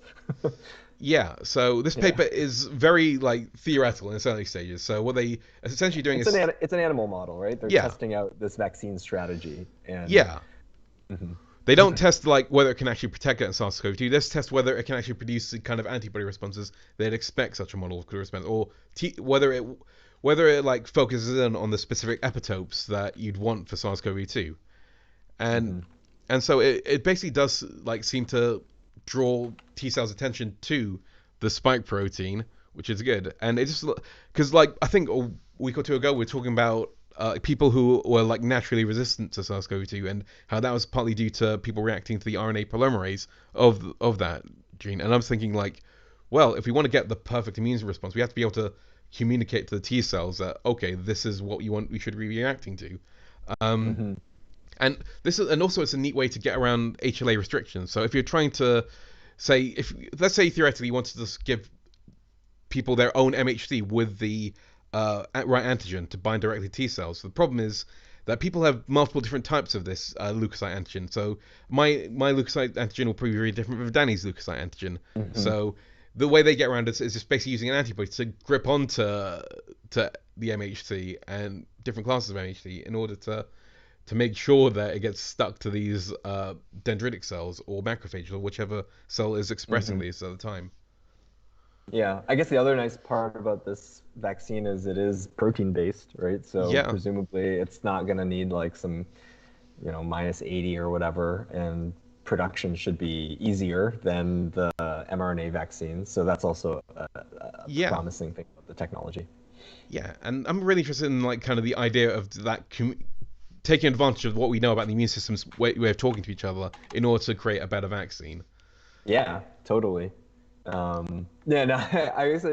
So this paper is very like theoretical in its early stages. So what they essentially doing is it's an animal model, right? They're testing out this vaccine strategy. And they don't test like whether it can actually protect against SARS-CoV-2. They just test whether it can actually produce the kind of antibody responses they'd expect such a model could respond, or whether it like focuses in on the specific epitopes that you'd want for SARS-CoV-2. And so it basically does like seem to draw T cells' attention to the spike protein, which is good. And it's just because, like, I think a week or two ago we were talking about people who were like naturally resistant to SARS-CoV-2 and how that was partly due to people reacting to the RNA polymerase of that gene. And I was thinking, like, well, if we want to get the perfect immune response, we have to be able to communicate to the T cells that, okay, this is what we should be reacting to. And also it's a neat way to get around HLA restrictions. So if you're trying to say, let's say theoretically you wanted to just give people their own MHC with the right antigen to bind directly to T cells. So the problem is that people have multiple different types of this leukocyte antigen. So my leukocyte antigen will probably be very different from Danny's leukocyte antigen. So the way they get around it is just basically using an antibody to grip onto the MHC and different classes of MHC in order to make sure that it gets stuck to these dendritic cells or macrophages or whichever cell is expressing these at the time. Yeah, I guess the other nice part about this vaccine is it is protein-based, right? So presumably it's not going to need like some, minus 80 or whatever, and production should be easier than the mRNA vaccines. So that's also a promising thing about the technology. Yeah, and I'm really interested in like kind of the idea of that taking advantage of what we know about the immune system's way of talking to each other in order to create a better vaccine. Yeah, totally. I guess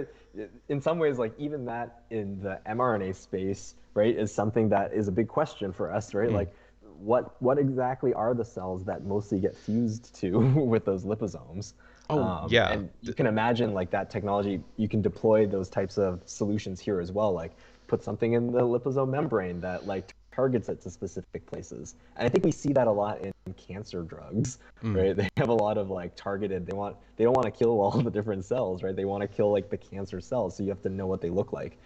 in some ways, like even that in the mRNA space, right, is something that is a big question for us, right? Like, what exactly are the cells that mostly get fused to with those liposomes? And you can imagine like that technology, you can deploy those types of solutions here as well, like put something in the liposome membrane that like targets it to specific places. And I think we see that a lot in cancer drugs, right? They have a lot of like targeted, they don't want to kill all the different cells, right? They want to kill like the cancer cells, so you have to know what they look like.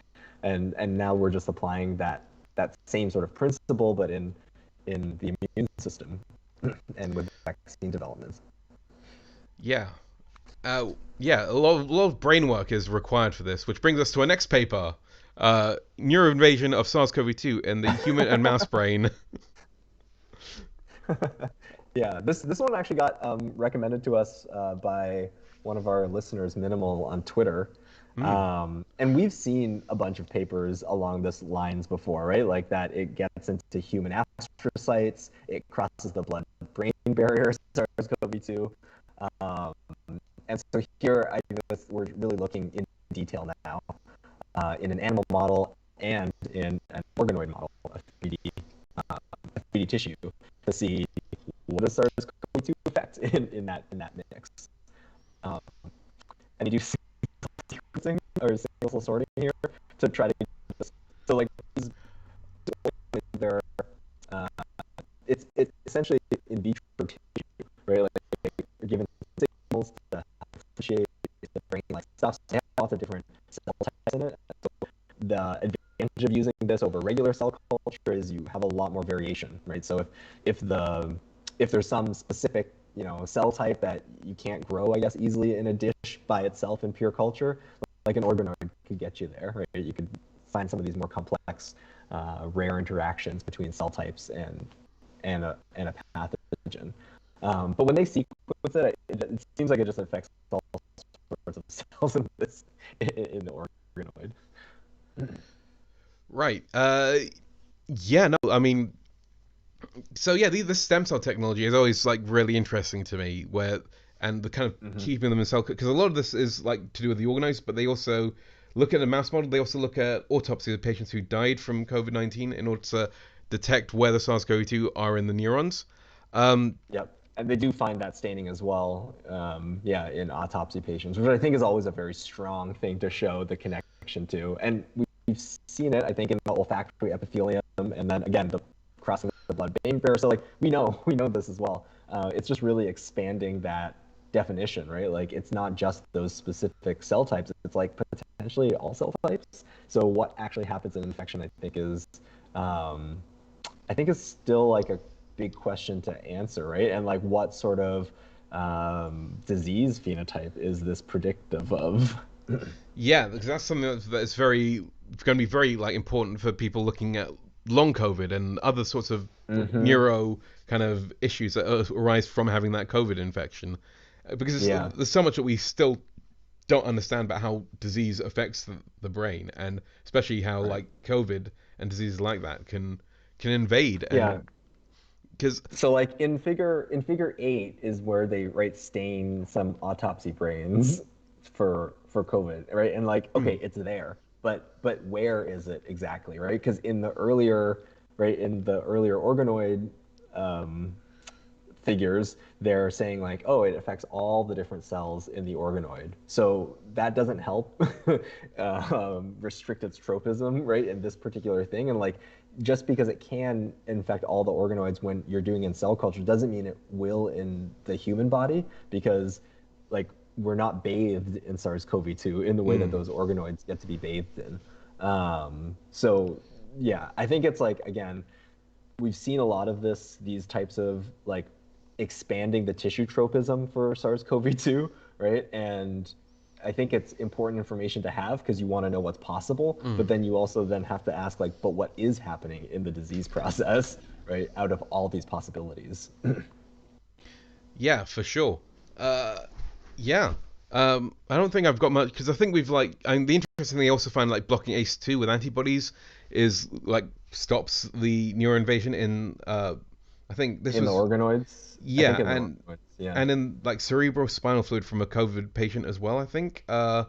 And now we're just applying that same sort of principle, but in the immune system and with vaccine development. A lot of brain work is required for this, which brings us to our next paper. Neuroinvasion of SARS-CoV-2 in the human and mouse brain. Yeah, this one actually got recommended to us by one of our listeners, Minimal, on Twitter. And we've seen a bunch of papers along this lines before, right? Like that it gets into human astrocytes, it crosses the blood-brain barrier, SARS-CoV-2. And so here, I think we're really looking in detail now in an animal model and in an organoid model of 3D tissue to see what does SARS-CoV-2 affect in that mix. And you do sequencing or single-cell sorting here to try to get this. So like it's essentially in vitro tissue, right? Like you're given signals to differentiate the brain like stuff. They have lots of different cell types in it. So the advantage of using this over regular cell culture is you have a lot more variation, right? So if there's some specific cell type that you can't grow, I guess, easily in a dish by itself in pure culture, like an organoid could get you there, right? You could find some of these more complex, rare interactions between cell types and a pathogen. But when they sequence it seems like it just affects all sorts of cells in the organoid. Right. I mean, so yeah, the stem cell technology is always like really interesting to me, and the kind of keeping them in cell, because a lot of this is like to do with the organoids, but they also look at a mouse model. They also look at autopsy of patients who died from COVID-19 in order to detect where the SARS-CoV-2 are in the neurons. Yep. And they do find that staining as well, in autopsy patients, which I think is always a very strong thing to show the connection to. And we've seen it, I think, in the olfactory epithelium, and then again, the crossing the blood-brain barrier. So like we know this as well. It's just really expanding that definition, right? Like it's not just those specific cell types; it's like potentially all cell types. So what actually happens in infection, I think, is still like a big question to answer, right? And like what sort of disease phenotype is this predictive of? Yeah, because that's something that's going to be very like important for people looking at long COVID and other sorts of neuro kind of issues that arise from having that COVID infection, because there's so much that we still don't understand about how disease affects the brain, and especially how like COVID and diseases like that can invade. Yeah. And because So like in figure 8 is where they stain some autopsy brains for COVID, right? And like okay, it's there, but where is it exactly, right? Because in the earlier organoid um, figures, they're saying like, oh, it affects all the different cells in the organoid. So that doesn't help restrict its tropism, right, in this particular thing. And like, just because it can infect all the organoids when you're doing in cell culture doesn't mean it will in the human body, because like we're not bathed in SARS-CoV-2 in the way that those organoids get to be bathed in. So yeah, I think it's like, again, we've seen a lot of these types of like expanding the tissue tropism for SARS-CoV-2, right? And I think it's important information to have because you want to know what's possible, but then you also then have to ask like, but what is happening in the disease process, right? Out of all these possibilities. Yeah, for sure. Yeah. I don't think I've got much because I think we've like. I mean, the interesting thing I also find like blocking ACE2 with antibodies is like stops the neuroinvasion in. I think this In was the organoids? I yeah, think in the organoids, yeah. and in like cerebrospinal fluid from a COVID patient as well. I think. Hmm.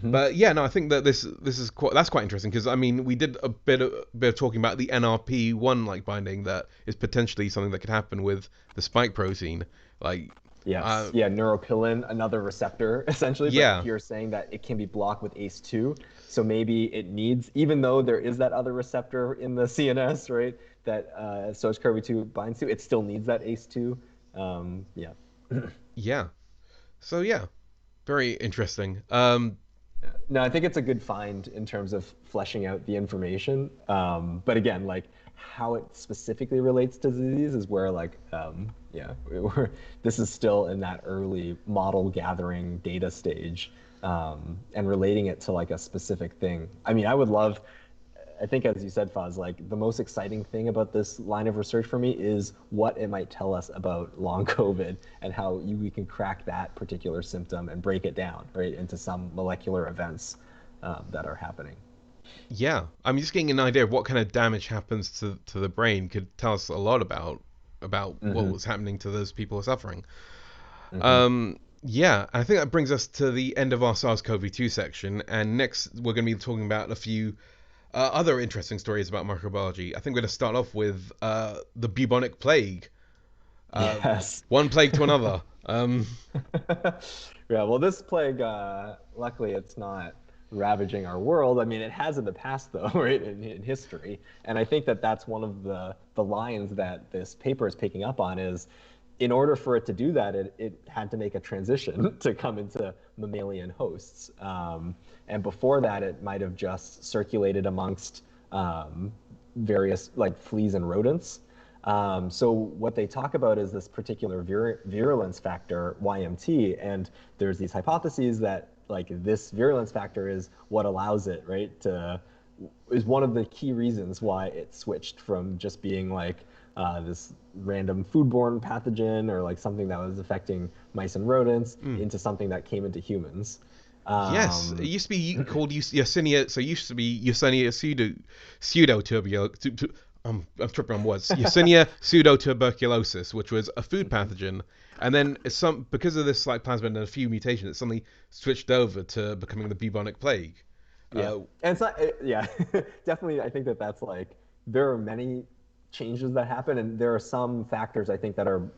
But yeah, no, I think that this is quite interesting because I mean we did a bit of talking about the NRP1 like binding that is potentially something that could happen with the spike protein. Like Yes. Yeah, neuropilin, another receptor, essentially, but yeah, you're saying that it can be blocked with ACE2. So maybe it needs, even though there is that other receptor in the CNS, right, that SARS-CoV-2 binds to, it still needs that ACE2. Yeah. yeah. So yeah, very interesting. No, I think it's a good find in terms of fleshing out the information. But again, like how it specifically relates to disease is where like, yeah, this is still in that early model gathering data stage, and relating it to like a specific thing. I mean, I think as you said, Faz, like the most exciting thing about this line of research for me is what it might tell us about long COVID and how we can crack that particular symptom and break it down, right, into some molecular events that are happening. Yeah, I'm just getting an idea of what kind of damage happens to the brain could tell us a lot about what Hmm. was happening to those people suffering. Hmm. Yeah, I think that brings us to the end of our SARS-CoV-2 section, and next we're going to be talking about a few other interesting stories about microbiology. I think we're going to start off with the bubonic plague. Yes. One plague to another. Yeah, well, this plague, luckily, it's not ravaging our world. I mean, it has in the past, though, right, in history. And I think that that's one of the lines that this paper is picking up on is, in order for it to do that, it had to make a transition to come into mammalian hosts. And before that, it might have just circulated amongst various like fleas and rodents. So what they talk about is this particular virulence factor, YMT, and there's these hypotheses that like this virulence factor is what allows it, right, is one of the key reasons why it switched from just being like this random foodborne pathogen or like something that was affecting mice and rodents into something that came into humans. Yes, it Um, used to be called Yersinia. So it used to be Yersinia pseudotuberculosis. I'm tripping on words. Yersinia pseudotuberculosis, which was a food pathogen, and then because of this like plasmid and a few mutations, it suddenly switched over to becoming the bubonic plague. Yeah, Uh, and it's not. Yeah, definitely. I think that that's like there are many changes that happen, and there are some factors I think that are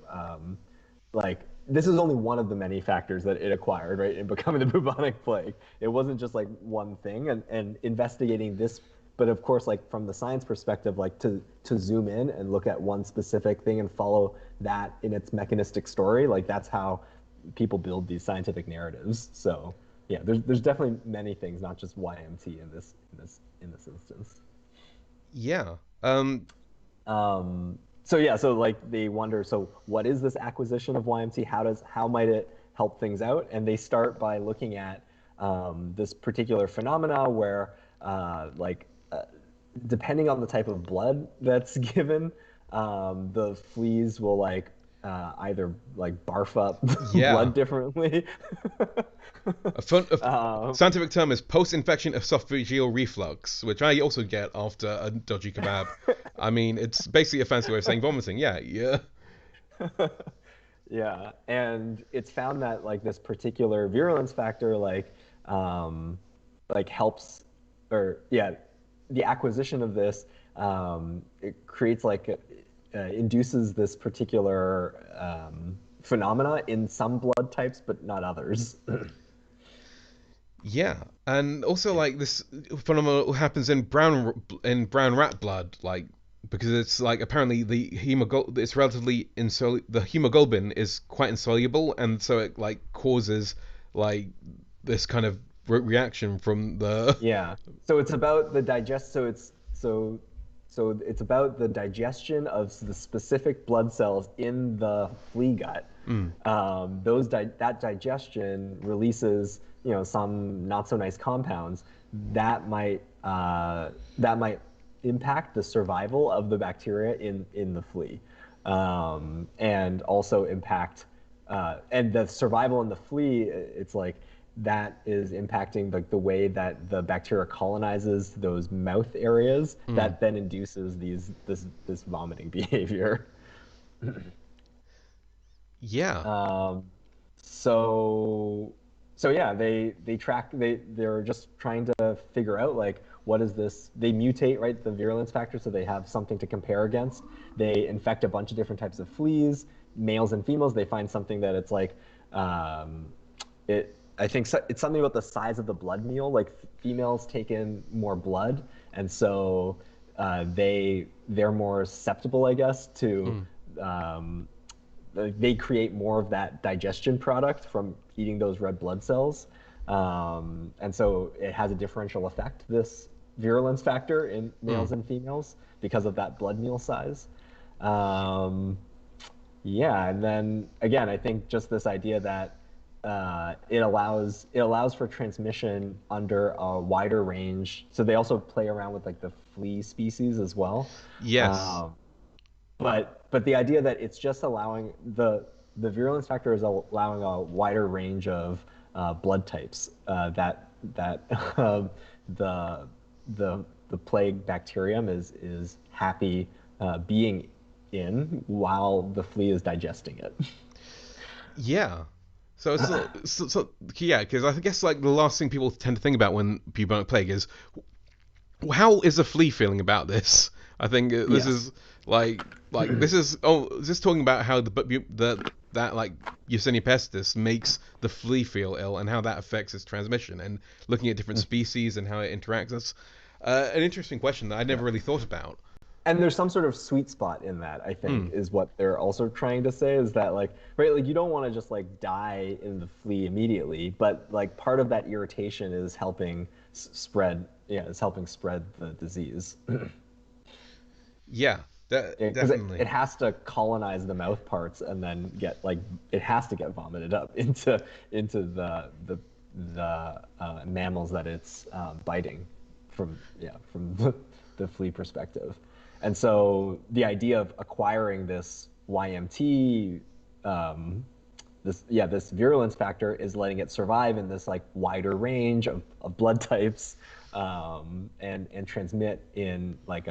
like this is only one of the many factors that it acquired, right, in becoming the bubonic plague. It wasn't just like one thing, and investigating this, but of course, like from the science perspective, like to zoom in and look at one specific thing and follow that in its mechanistic story, like that's how people build these scientific narratives. So yeah, there's definitely many things, not just YMT in this instance. yeah. So yeah, so like they wonder, so what is this acquisition of YMT? How might it help things out? And they start by looking at this particular phenomena where like depending on the type of blood that's given, the fleas will like either like barf up Yeah. blood differently. A scientific term is post-infection esophageal reflux, which I also get after a dodgy kebab. I mean, it's basically a fancy way of saying vomiting. Yeah, yeah. Yeah, and it's found that like this particular virulence factor helps, or yeah, the acquisition of this it creates induces this particular phenomena in some blood types, but not others. Yeah, and also like this phenomenon happens in brown rat blood, like because it's like apparently the hemoglobin it's relatively the hemoglobin is quite insoluble, and so it like causes like this kind of reaction from the Yeah. So it's about the digest. So it's about the digestion of the specific blood cells in the flea gut. Mm, That digestion releases, some not so nice compounds that might impact the survival of the bacteria in the flea, and also impact and the survival in the flea. It's like that is impacting the way that the bacteria colonizes those mouth areas mm. that then induces this vomiting behavior. Yeah. Um, so so yeah, they're just trying to figure out like what is this? They mutate, right, the virulence factor, so they have something to compare against. They infect a bunch of different types of fleas, males and females. They find something that it's like um, it. I think it's something about the size of the blood meal. Like females take in more blood, and so they're more susceptible, I guess, to Mm. um, they create more of that digestion product from eating those red blood cells. And so it has a differential effect, this virulence factor in Mm. males and females, because of that blood meal size. Um, yeah, and then again, I think just this idea that it allows for transmission under a wider range. So they also play around with like the flea species as well. Yes. Um, but the idea that it's just allowing the virulence factor is allowing a wider range of blood types that the the plague bacterium is happy being in while the flea is digesting it. Yeah. So yeah, because I guess like the last thing people tend to think about when people don't plague is how is a flea feeling about this? I think this Yes. is like this is is this talking about how that like Yersinia pestis makes the flea feel ill and how that affects its transmission and looking at different species and how it interacts. That's an interesting question that I never Yeah. really thought about. And there's some sort of sweet spot in that, I think, Mm, is what they're also trying to say, is that like, right, like you don't want to just like die in the flea immediately, but like part of that irritation is helping spread, yeah, is helping spread the disease. yeah, Because it definitely. has to colonize the mouth parts and then get like it has to get vomited up into the mammals that it's biting from the flea perspective. And so the idea of acquiring this YMT, this virulence factor is letting it survive in this like wider range of blood types, and transmit in like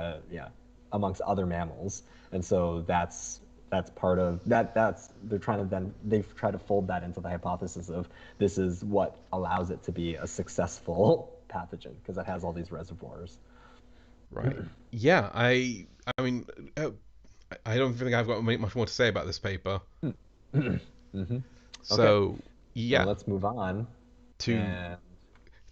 amongst other mammals. And so that's part of that. They've tried to fold that into the hypothesis of this is what allows it to be a successful pathogen because it has all these reservoirs. Right. Yeah, I mean, I don't think I've got much more to say about this paper. Hmm. Okay, So, then yeah, let's move on. to And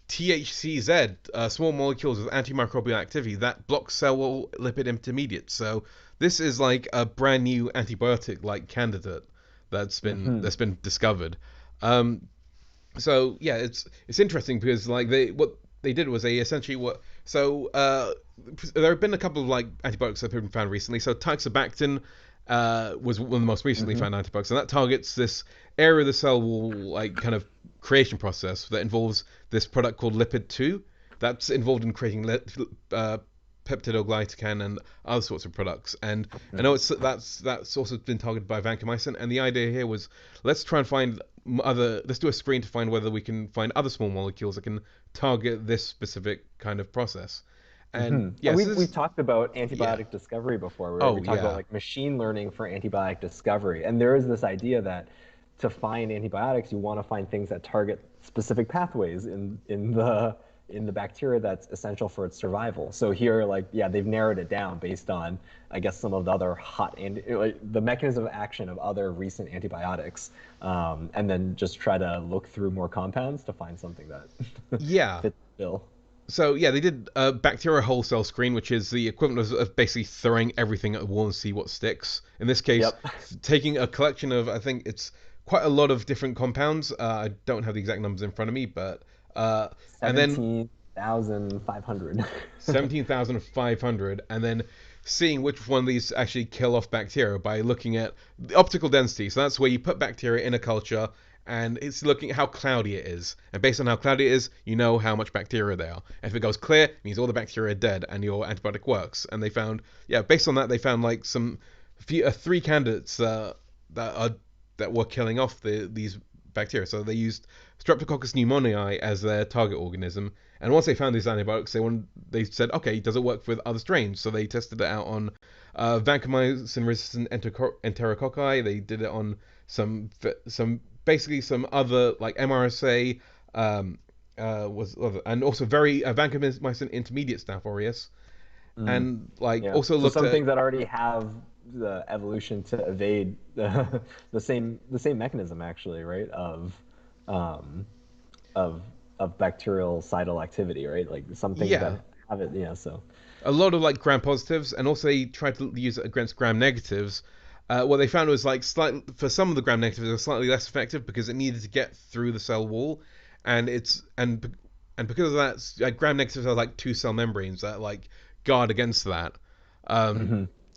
THCZ, small molecules with antimicrobial activity that block cell wall lipid intermediates. So this is like a brand new antibiotic like candidate mhm. that's been discovered. Um, so yeah, it's interesting because like what they did was they essentially what so there have been a couple of like antibiotics that have been found recently. So tixobactin was one of the most recently Mhm. found antibiotics, and that targets this area of the cell wall like kind of creation process that involves this product called Lipid 2 that's involved in creating peptidoglycan and other sorts of products. And I know that's also been targeted by vancomycin. And the idea here was, let's try and find let's do a screen to find whether we can find other small molecules that can target this specific kind of process. And we've talked about antibiotic discovery before, where we talked about like machine learning for antibiotic discovery. And there is this idea that to find antibiotics, you want to find things that target specific pathways in the bacteria that's essential for its survival. So here, like, they've narrowed it down based on, I guess, some of the other the mechanism of action of other recent antibiotics, and then just try to look through more compounds to find something that fits the bill. So they did a bacteria whole cell screen, which is the equivalent of basically throwing everything at a wall and see what sticks. In this case, taking a collection of, I think it's quite a lot of different compounds. I don't have the exact numbers in front of me, but 17,500. 17,500, and then seeing which one of these actually kill off bacteria by looking at the optical density. So that's where you put bacteria in a culture, and it's looking at how cloudy it is. And based on how cloudy it is, you know how much bacteria there are. And if it goes clear, it means all the bacteria are dead and your antibiotic works. And they found, based on that, they found like three candidates that were killing off these bacteria. So they used Streptococcus pneumoniae as their target organism. And once they found these antibiotics, they said, okay, does it work with other strains? So they tested it out on vancomycin-resistant enterococci. They did it on some other like MRSA, and also very vancomycin intermediate Staph aureus, and also looked some at things that already have the evolution to evade the same mechanism, actually, right, of bacterial cytal activity, right? Like some things that have it, so a lot of like gram positives, and also they tried to use it against gram negatives. What they found was like for some of the gram negatives, it was slightly less effective because it needed to get through the cell wall, and because of that, like, gram negatives are like 2 cell membranes that like guard against that.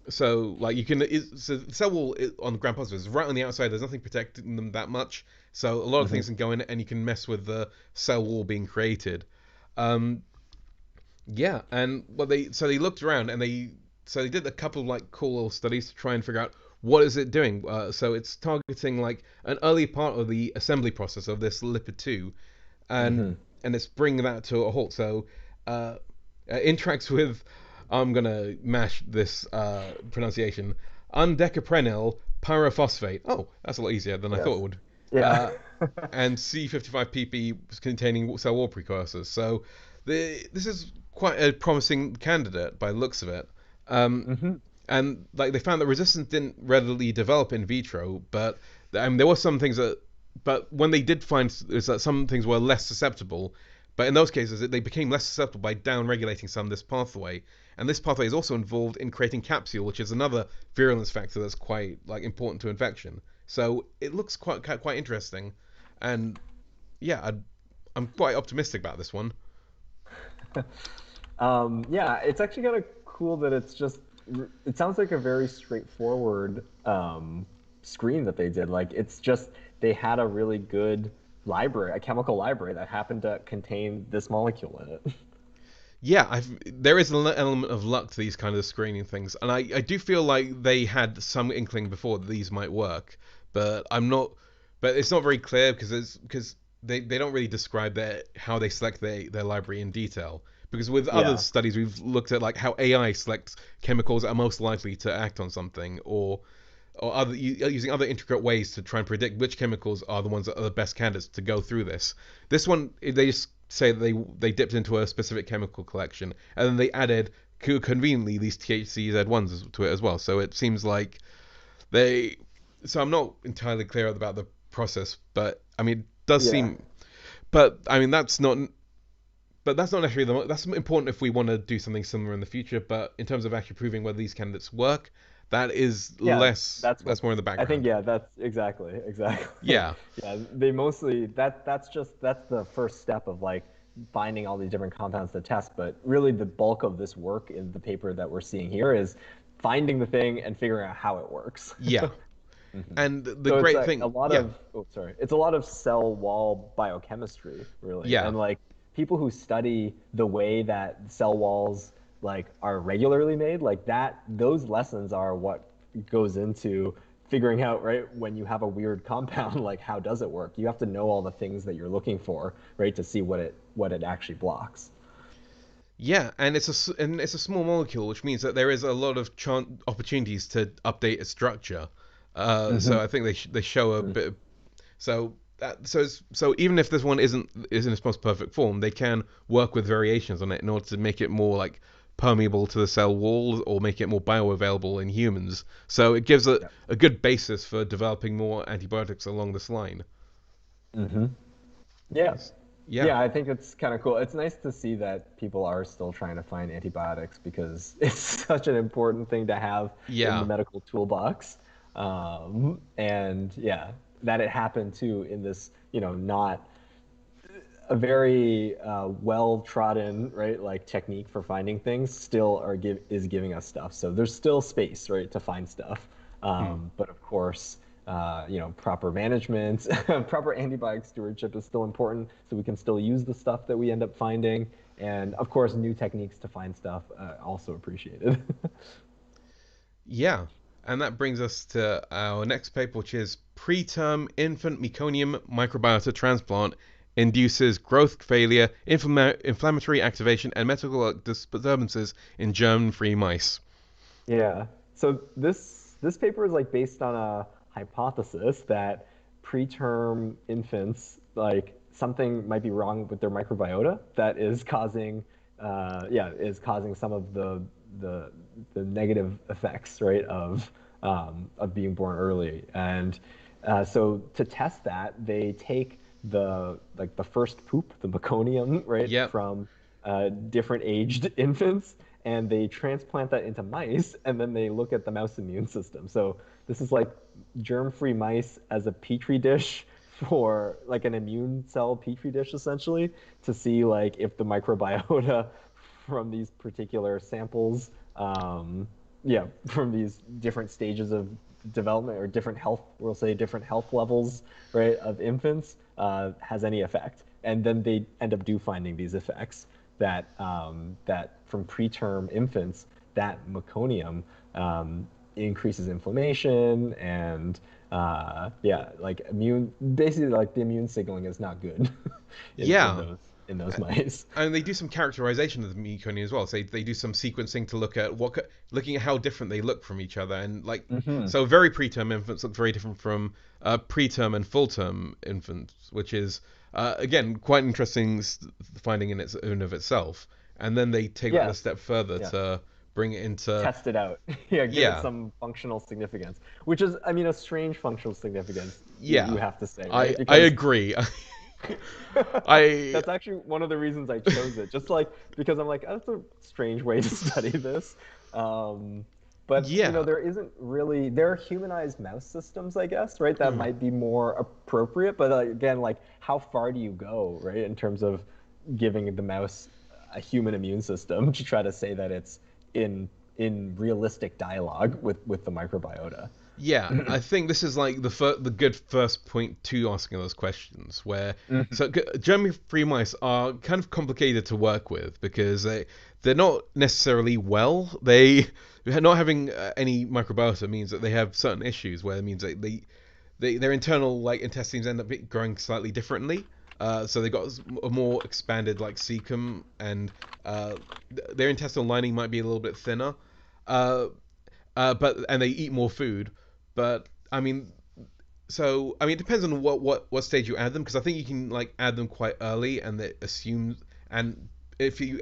So like so the cell wall on the gram positives is right on the outside. There's nothing protecting them that much. So a lot of things can go in, and you can mess with the cell wall being created. And they looked around, and they did a couple of like cool little studies to try and figure out what is it doing. So it's targeting like an early part of the assembly process of this lipid 2, and it's bringing that to a halt. So interacts with, I'm gonna mash this pronunciation, undecaprenyl pyrophosphate. Oh, that's a lot easier than I thought it would. And C55PP containing cell wall precursors. So this is quite a promising candidate by the looks of it. And like they found that resistance didn't readily develop in vitro, but there were some things but when they did find is that some things were less susceptible. But in those cases, they became less susceptible by down-regulating some of this pathway. And this pathway is also involved in creating capsule, which is another virulence factor that's quite like important to infection. So it looks quite interesting, and I'm quite optimistic about this one. It's actually kind of cool that it sounds like a very straightforward screen that they did. Like, it's just they had a really good library, a chemical library that happened to contain this molecule in it. There is an element of luck to these kind of screening things, and I do feel like they had some inkling before that these might work, but it's not very clear because they don't really describe how they select their library in detail. Because with other studies, we've looked at like how AI selects chemicals that are most likely to act on something, or using other intricate ways to try and predict which chemicals are the ones that are the best candidates to go through this. This one, they just say that they dipped into a specific chemical collection, and then they added conveniently these THC-Z1s to it as well. So it seems like so I'm not entirely clear about the process, but I mean, it does seem. But I mean, that's not necessarily that's important if we want to do something similar in the future. But in terms of actually proving whether these candidates work, that is less. That's more in the background. I think that's exactly. Yeah. They mostly that's the first step of like finding all these different compounds to test. But really, the bulk of this work in the paper that we're seeing here is finding the thing and figuring out how it works. Yeah. And the great thing, it's a lot of cell wall biochemistry, really. Yeah. And like people who study the way that cell walls like are regularly made, like those lessons are what goes into figuring out, right, when you have a weird compound, like how does it work? You have to know all the things that you're looking for, right, to see what it actually blocks. Yeah, and it's a small molecule, which means that there is a lot of opportunities to update its structure. So I think they show a bit. So even if this one isn't in its most perfect form, they can work with variations on it in order to make it more like permeable to the cell wall or make it more bioavailable in humans. So it gives a good basis for developing more antibiotics along this line. Mm-hmm. Yeah. Yeah. Yeah, I think it's kind of cool. It's nice to see that people are still trying to find antibiotics because it's such an important thing to have in the Yeah. medical toolbox. And yeah, that it happened too in this, not a very well-trodden, right, like technique for finding things still is giving us stuff. So there's still space, right, to find stuff. But of course, proper management, proper antibiotic stewardship is still important, so we can still use the stuff that we end up finding. And of course, new techniques to find stuff also appreciated. Yeah, and that brings us to our next paper, which is preterm infant meconium microbiota transplant induces growth failure, inflammatory activation, and metabolic disturbances in germ-free mice. Yeah. So this paper is like based on a hypothesis that preterm infants, like something might be wrong with their microbiota that is causing some of the negative effects, right, of being born early. And so to test that, they take the first poop, the meconium, right, Yep. from different aged infants, and they transplant that into mice, and then they look at the mouse immune system. So this is like germ-free mice as a petri dish for like an immune cell petri dish, essentially, to see like if the microbiota from these particular samples, from these different stages of development or different health, we'll say different health levels, right, of infants, has any effect. And then they end up finding these effects that from preterm infants, that meconium increases inflammation and basically like the immune signaling is not good in, Yeah. in those mice. And they do some characterization of the meconium as well. So they do some sequencing to look at looking at how different they look from each other, and like so very preterm infants look very different from preterm and full term infants, which is again quite interesting finding in its own of itself. And then they take that a step further to bring it into test it out. Give it Yeah. some functional significance, which is, I mean, a strange functional significance. Yeah. You have to say, right? I agree. That's actually one of the reasons I chose it. Just like because I'm like, oh, that's a strange way to study this. But Yeah. there are humanized mouse systems, I guess, right? That might be more appropriate. But again, like how far do you go, right, in terms of giving the mouse a human immune system to try to say that it's in realistic dialogue with the microbiota? Yeah, I think this is like the good first point to asking those questions. Where germ-free mice are kind of complicated to work with because they're not necessarily well. They not having any microbiota means that they have certain issues where it means that their internal like intestines end up growing slightly differently. So they got a more expanded like cecum, and their intestinal lining might be a little bit thinner. And they eat more food. But I mean, it depends on what stage you add them, because I think you can like add them quite early, and they assume, and if you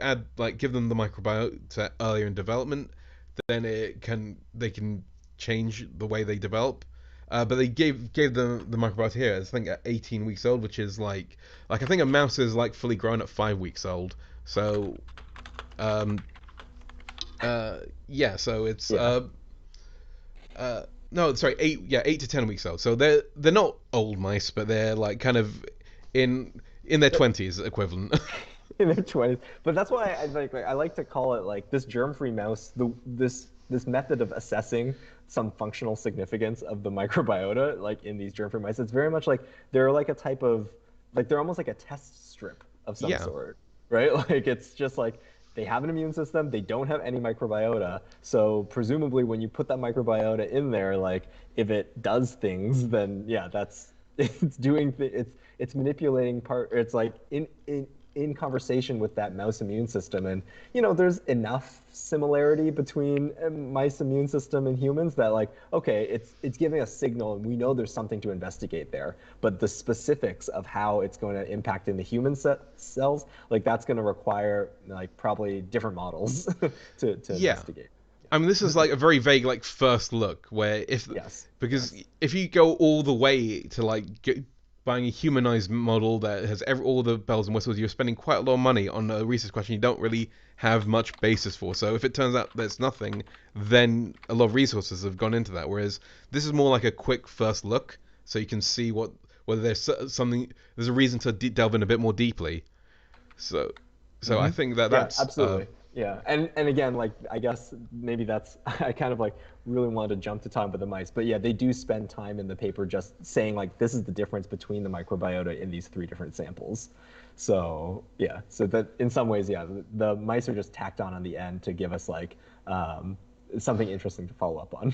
give them the microbiota earlier in development, then they can change the way they develop. But they gave them the microbiota here, I think at 18 weeks old, which is like I think a mouse is like fully grown at 5 weeks old. So so it's no, sorry, 8 to 10 weeks old. So they're not old mice, but they're like kind of in their 20s equivalent. In their 20s. But that's why I like to call it like this germ-free mouse, this method of assessing some functional significance of the microbiota, like in these germ-free mice. It's very much like they're like a type of, like they're almost like a test strip of some sort, right? Like it's just like they have an immune system, they don't have any microbiota. So presumably when you put that microbiota in there, like if it does things, then yeah, that's it's manipulating it's like in conversation with that mouse immune system. And there's enough similarity between mice immune system and humans that like, okay, it's giving a signal and we know there's something to investigate there, but the specifics of how it's going to impact in the human cells, like that's going to require like probably different models to investigate. I mean, this is like a very vague, like, first look where because if you go all the way to like buying a humanized model that has all the bells and whistles, you're spending quite a lot of money on a research question you don't really have much basis for. So if it turns out there's nothing, then a lot of resources have gone into that. Whereas this is more like a quick first look, so you can see whether there's there's a reason to delve in a bit more deeply. So I think that's absolutely. Yeah, and again, like I guess maybe that's I kind of like really wanted to jump to talk about the mice, but yeah, they do spend time in the paper just saying like this is the difference between the microbiota in these 3 different samples. So yeah, so that in some ways, yeah, the mice are just tacked on the end to give us like something interesting to follow up on.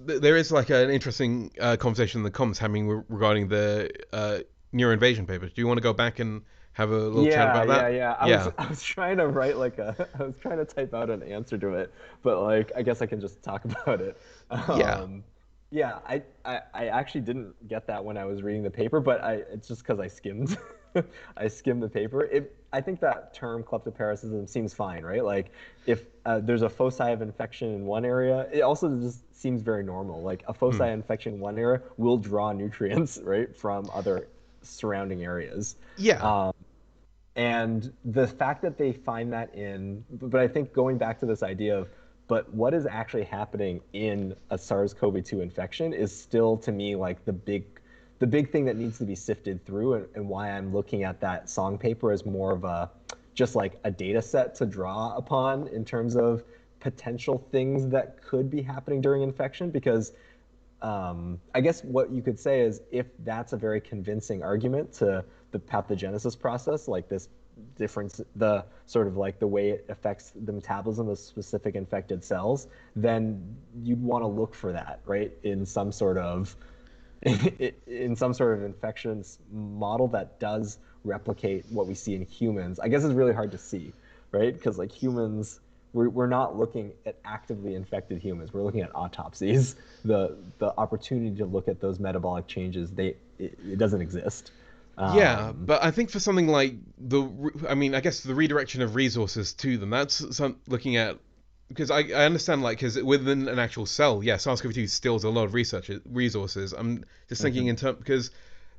There is like an interesting conversation in the comments having regarding the neuroinvasion papers. Do you want to go back and have a little chat about that? Yeah. I was trying to write like I was trying to type out an answer to it, but like I guess I can just talk about it. Yeah, I actually didn't get that when I was reading the paper, but it's just because I skimmed I skimmed the paper. I think that term kleptoparasitism seems fine, right? Like if there's a foci of infection in one area, it also just seems very normal. Like a foci infection in one area will draw nutrients, right, from other surrounding areas. And the fact that they find that but I think going back to this idea of, but what is actually happening in a SARS-CoV-2 infection is still to me like the big thing that needs to be sifted through, and why I'm looking at that Song paper as more of just like a data set to draw upon in terms of potential things that could be happening during infection. Because I guess what you could say is if that's a very convincing argument to the pathogenesis process, like this difference, the sort of like the way it affects the metabolism of specific infected cells, then you'd want to look for that, right, in some sort of infections model that does replicate what we see in humans. I guess it's really hard to see, right? Because like humans, we're not looking at actively infected humans. We're looking at autopsies. The opportunity to look at those metabolic changes, it doesn't exist. But I think for something like I guess the redirection of resources to them, that's looking at, because I understand, like, because within an actual cell, SARS-CoV-2 steals a lot of resources. I'm just thinking in terms, because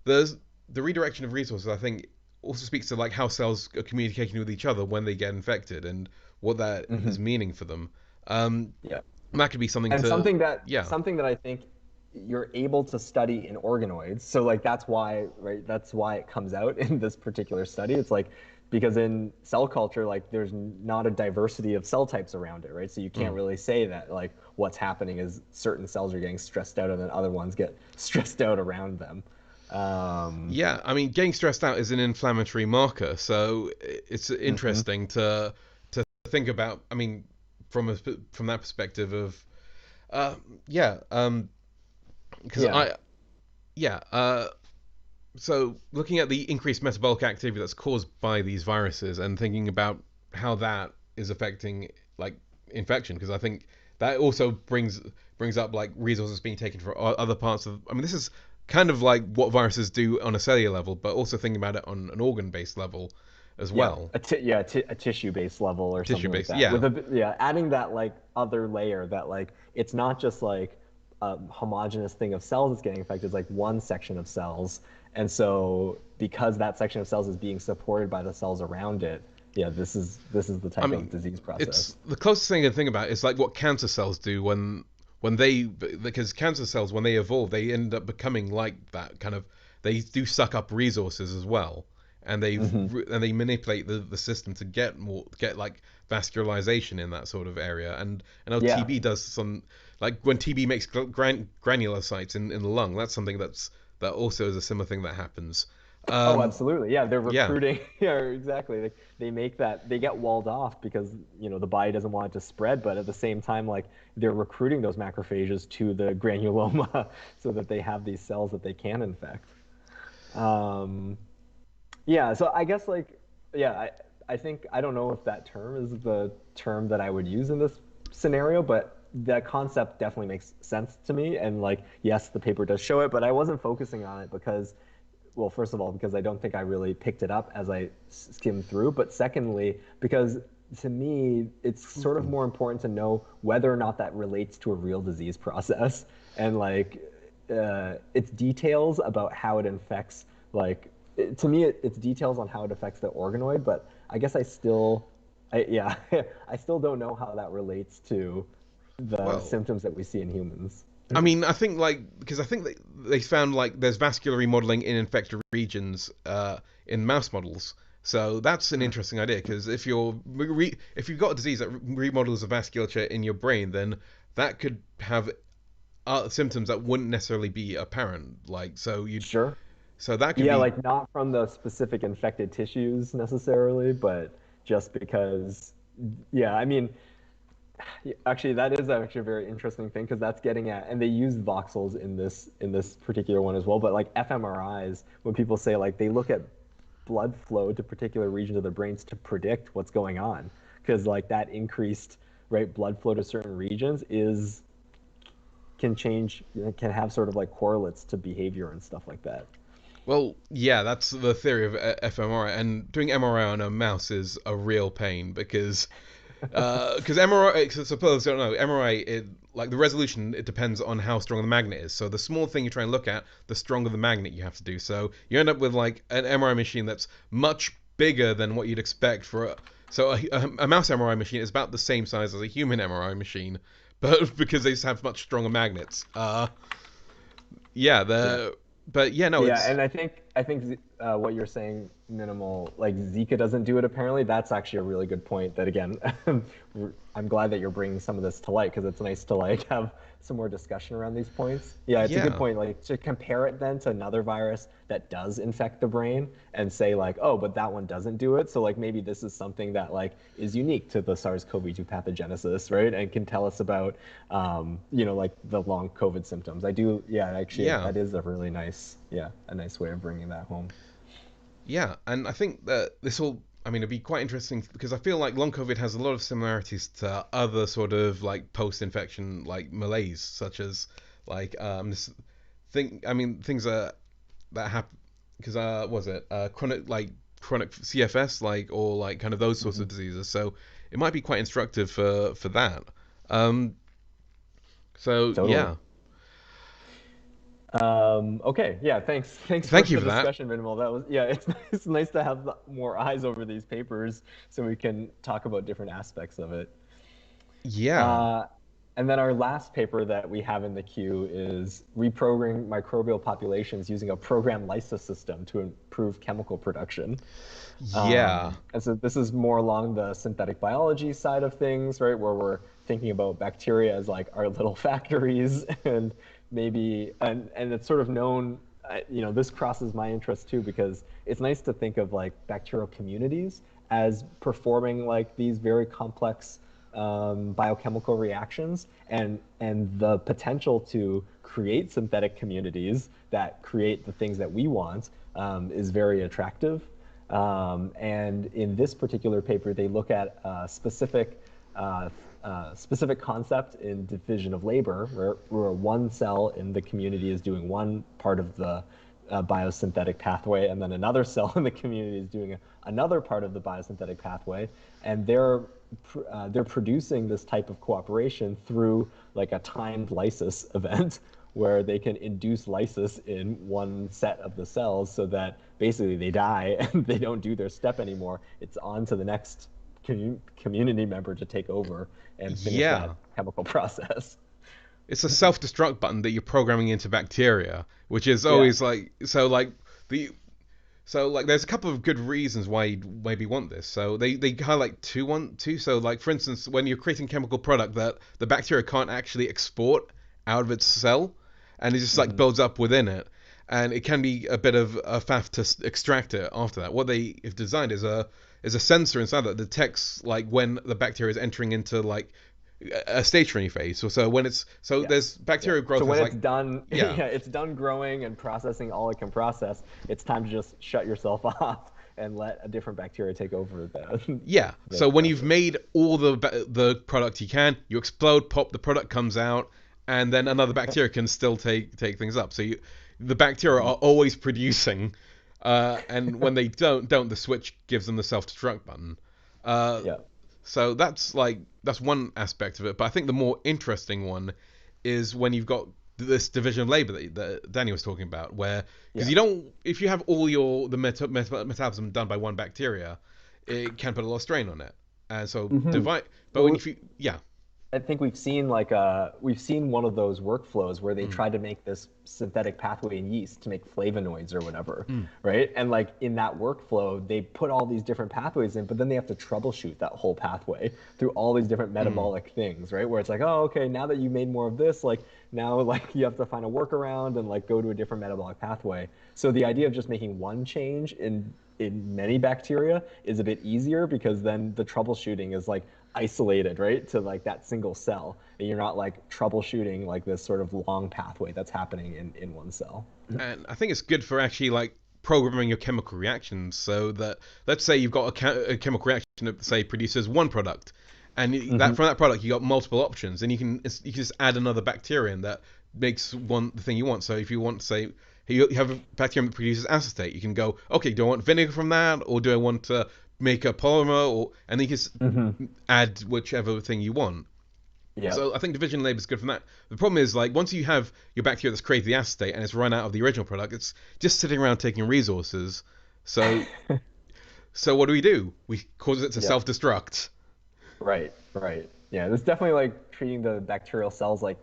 the redirection of resources, I think, also speaks to like how cells are communicating with each other when they get infected and what that is meaning for them. That could be something something that I think you're able to study in organoids. So like that's why it comes out in this particular study. It's like because in cell culture, like there's not a diversity of cell types around it, right? So you can't really say that like what's happening is certain cells are getting stressed out and then other ones get stressed out around them. I mean, getting stressed out is an inflammatory marker, so it's interesting to think about. I mean, from that perspective of, so looking at the increased metabolic activity that's caused by these viruses and thinking about how that is affecting like infection, because I think that also brings up like resources being taken from other parts of. I mean, this is kind of like what viruses do on a cellular level, but also thinking about it on an organ-based level as well. A tissue-based level or something like that. With adding that like other layer that like it's not just like a homogeneous thing of cells that's getting affected, it's like one section of cells, and so because that section of cells is being supported by the cells around it, this is the type of disease process. It's the closest thing I can think about is like what cancer cells do because cancer cells, when they evolve, they end up becoming like that kind of, they do suck up resources as well, and they manipulate the system to get like vascularization in that sort of area. And I know TB does some, like when TB makes granulocytes in the lung, that's something that also is a similar thing that happens. Oh, absolutely. Yeah, they're Yeah. recruiting. Yeah, exactly. They make that they get walled off because the body doesn't want it to spread, but at the same time, like they're recruiting those macrophages to the granuloma so that they have these cells that they can infect. Um, yeah, so I guess yeah, I think I don't know if that term is the term that I would use in this scenario, but the concept definitely makes sense to me. And like, yes, the paper does show it, but I wasn't focusing on it because, well, first of all, because I don't think I really picked it up as I skimmed through, but secondly, because to me, it's sort of more important to know whether or not that relates to a real disease process and like its details about how it infects to me it's details on how it affects the organoid, but I guess yeah, I still don't know how that relates to the Well, symptoms that we see in humans. I mean, I think because I think they found like there's vascular remodeling in infected regions in mouse models. So that's an interesting idea because if you've got a disease that remodels the vasculature in your brain, then that could have symptoms that wouldn't necessarily be apparent. Sure. So that could Yeah, be like not from the specific infected tissues necessarily, but just because, yeah, I mean, actually, that is actually a very interesting thing because that's getting at, and they use voxels in this particular one as well. But like fMRIs, when people say like they look at blood flow to particular regions of the brains to predict what's going on, because like that increased blood flow to certain regions can have sort of like correlates to behavior and stuff like that. well, yeah, that's the theory of fMRI, and doing MRI on a mouse is a real pain because MRI, suppose don't know, MRI, like the resolution, it depends on how strong the magnet is. So the smaller thing you try and look at, the stronger the magnet you have to do. So you end up with like an MRI machine that's much bigger than what you'd expect for a mouse MRI machine is about the same size as a human MRI machine, but because they just have much stronger magnets. Yeah, Yeah. but yeah, no, Yeah, it's and I think what you're saying, minimal, like Zika doesn't do it apparently. That's actually a really good point. That again, I'm glad that you're bringing some of this to light because it's nice to like have some more discussion around these points. Yeah, it's a good yeah. point. Like to compare it then to another virus that does infect the brain and say like, oh, but that one doesn't do it. So like maybe this is something that like is unique to the SARS-CoV-2 pathogenesis, right? And can tell us about, like the long COVID symptoms. I do, yeah, actually, Yeah. that is a really nice, yeah, a nice way of bringing that home. Yeah, and I think that this will, I mean, it'd be quite interesting because I feel like long COVID has a lot of similarities to other sort of like post-infection like malaise, such as like this thing. I mean, things that happen because was it chronic CFS or like kind of those sorts of Mhm. diseases. So it might be quite instructive for that. Um, so Totally. yeah, Okay, yeah, thanks. Thanks for thank you the for that. discussion, Minimal. That was, yeah, it's nice to have more eyes over these papers so we can talk about different aspects of it. Yeah. Uh, and then our last paper that we have in the queue is reprogramming microbial populations using a program lysis system to improve chemical production. Yeah. And so this is more along the synthetic biology side of things, right, where we're thinking about bacteria as like our little factories, and maybe and it's sort of known. This crosses my interest too because it's nice to think of like bacterial communities as performing like these very complex biochemical reactions, and the potential to create synthetic communities that create the things that we want is very attractive. And in this particular paper, they look at a specific concept in division of labor, where one cell in the community is doing one part of the biosynthetic pathway, and then another cell in the community is doing another part of the biosynthetic pathway, and they're producing this type of cooperation through like a timed lysis event where they can induce lysis in one set of the cells so that basically they die and they don't do their step anymore. It's on to the next community member to take over and finish that Yeah. chemical process. It's a self-destruct button that you're programming into bacteria, which is Yeah. always the there's a couple of good reasons why you'd maybe want this. So they highlight two. So like for instance, when you're creating chemical product that the bacteria can't actually export out of its cell, and it just like Hmm. builds up within it. and it can be a bit of a faff to extract it after that. What they have designed is a sensor inside that detects like when the bacteria is entering into like a stationary phase. So when it's there's bacterial growth. So when it's like, done, it's done growing and processing all it can process. It's time to just shut yourself off and let a different bacteria take over the. So when you've made all the product you can, you explode, pop, the product comes out, and then another bacteria can still take things up. So the bacteria are always producing, and when they don't, the switch gives them the self-destruct button. So that's one aspect of it. But I think the more interesting one is when you've got this division of labor that Danny was talking about, where because if you have all the metabolism done by one bacteria, it can put a lot of strain on it, and so divide. But I think we've seen one of those workflows where they tried to make this synthetic pathway in yeast to make flavonoids or whatever, right? And like in that workflow, they put all these different pathways in, but then they have to troubleshoot that whole pathway through all these different metabolic things, right? Where it's like, oh, okay, now that you made more of this, like now like you have to find a workaround and like go to a different metabolic pathway. So the idea of just making one change in many bacteria is a bit easier because then the troubleshooting is like isolated, right, to like that single cell, and you're not like troubleshooting like this sort of long pathway that's happening in one cell. And I think it's good for actually like programming your chemical reactions, so that let's say you've got a chemical reaction that say produces one product, and that from that product you got multiple options, and you can just add another bacterium that makes the thing you want. So if you want to say you have a bacterium that produces acetate, you can go, okay, do I want vinegar from that, or do I want to make a polymer, and then you just add whichever thing you want. So I think division labor is good for that. The problem is like once you have your bacteria that's created the acetate and it's run out of the original product, it's just sitting around taking resources. So what do? We cause it to self-destruct. Right. Yeah, it's definitely like treating the bacterial cells like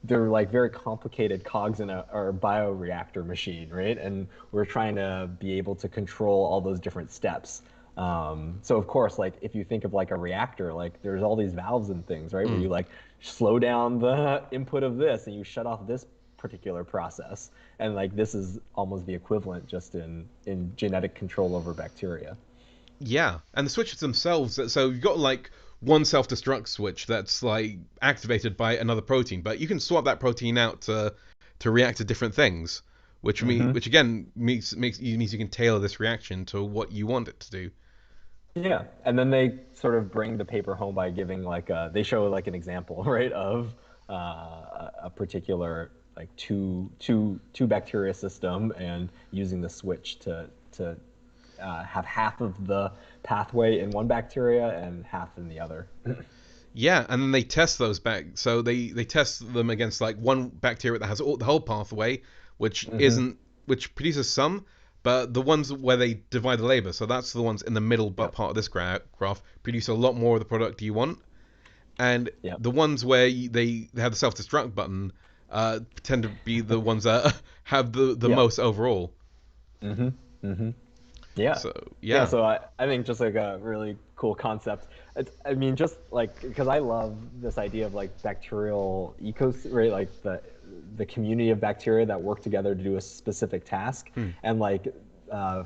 they're like very complicated cogs in our bioreactor machine, right? And we're trying to be able to control all those different steps. So of course, like if you think of like a reactor, like there's all these valves and things, right? Where you like slow down the input of this and you shut off this particular process. And like this is almost the equivalent just in genetic control over bacteria. Yeah, and the switches themselves, so you've got like one self-destruct switch that's like activated by another protein, but you can swap that protein out to react to different things, which again means you can tailor this reaction to what you want it to do. Yeah, and then they sort of bring the paper home by giving like they show like an example, right, of a particular like two bacteria system and using the switch to have half of the pathway in one bacteria and half in the other. Yeah, and then they test those back. So they test them against like one bacteria that has the whole pathway, which which produces some, but the ones where they divide the labor, so that's the ones in the middle part of this graph, produce a lot more of the product you want, and the ones where they have the self-destruct button tend to be the ones that have the most overall. Yeah. So So I think just like a really cool concept. I mean, just like because I love this idea of like bacterial right? Like the community of bacteria that work together to do a specific task, and like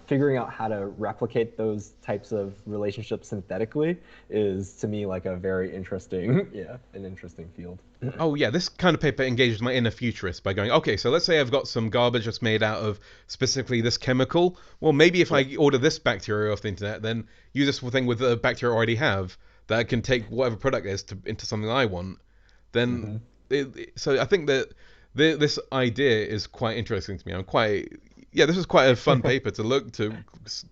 figuring out how to replicate those types of relationships synthetically is to me like a very interesting, an interesting field. Oh yeah, this kind of paper engages my inner futurist by going, okay, so let's say I've got some garbage that's made out of specifically this chemical. Well, maybe if I order this bacteria off the internet, then use this thing with the bacteria I already have that can take whatever product is into something I want. Then, so I think that this idea is quite interesting to me. This is quite a fun paper to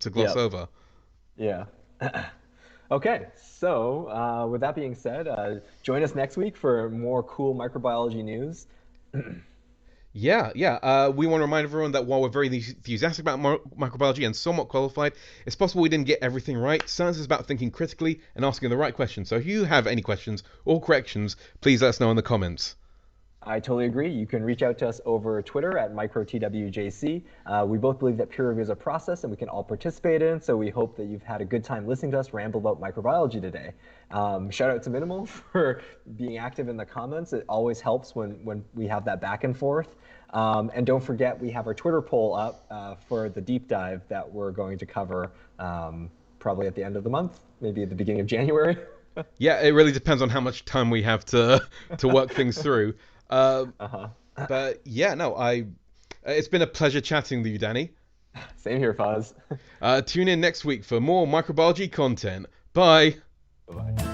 gloss over. Yeah. Okay, so with that being said, join us next week for more cool microbiology news. We want to remind everyone that while we're very enthusiastic about microbiology and somewhat qualified, it's possible we didn't get everything right. Science is about thinking critically and asking the right questions. So if you have any questions or corrections, please let us know in the comments. I totally agree. You can reach out to us over Twitter at microtwjc. We both believe that peer review is a process and we can all participate in, so we hope that you've had a good time listening to us ramble about microbiology today. Shout out to Minimal for being active in the comments. It always helps when we have that back and forth. And don't forget, we have our Twitter poll up for the deep dive that we're going to cover probably at the end of the month, maybe at the beginning of January. Yeah, it really depends on how much time we have to work things through. But yeah, no, it's been a pleasure chatting with you, Danny. Same here, Faz. Tune in next week for more microbiology content. Bye. Bye-bye.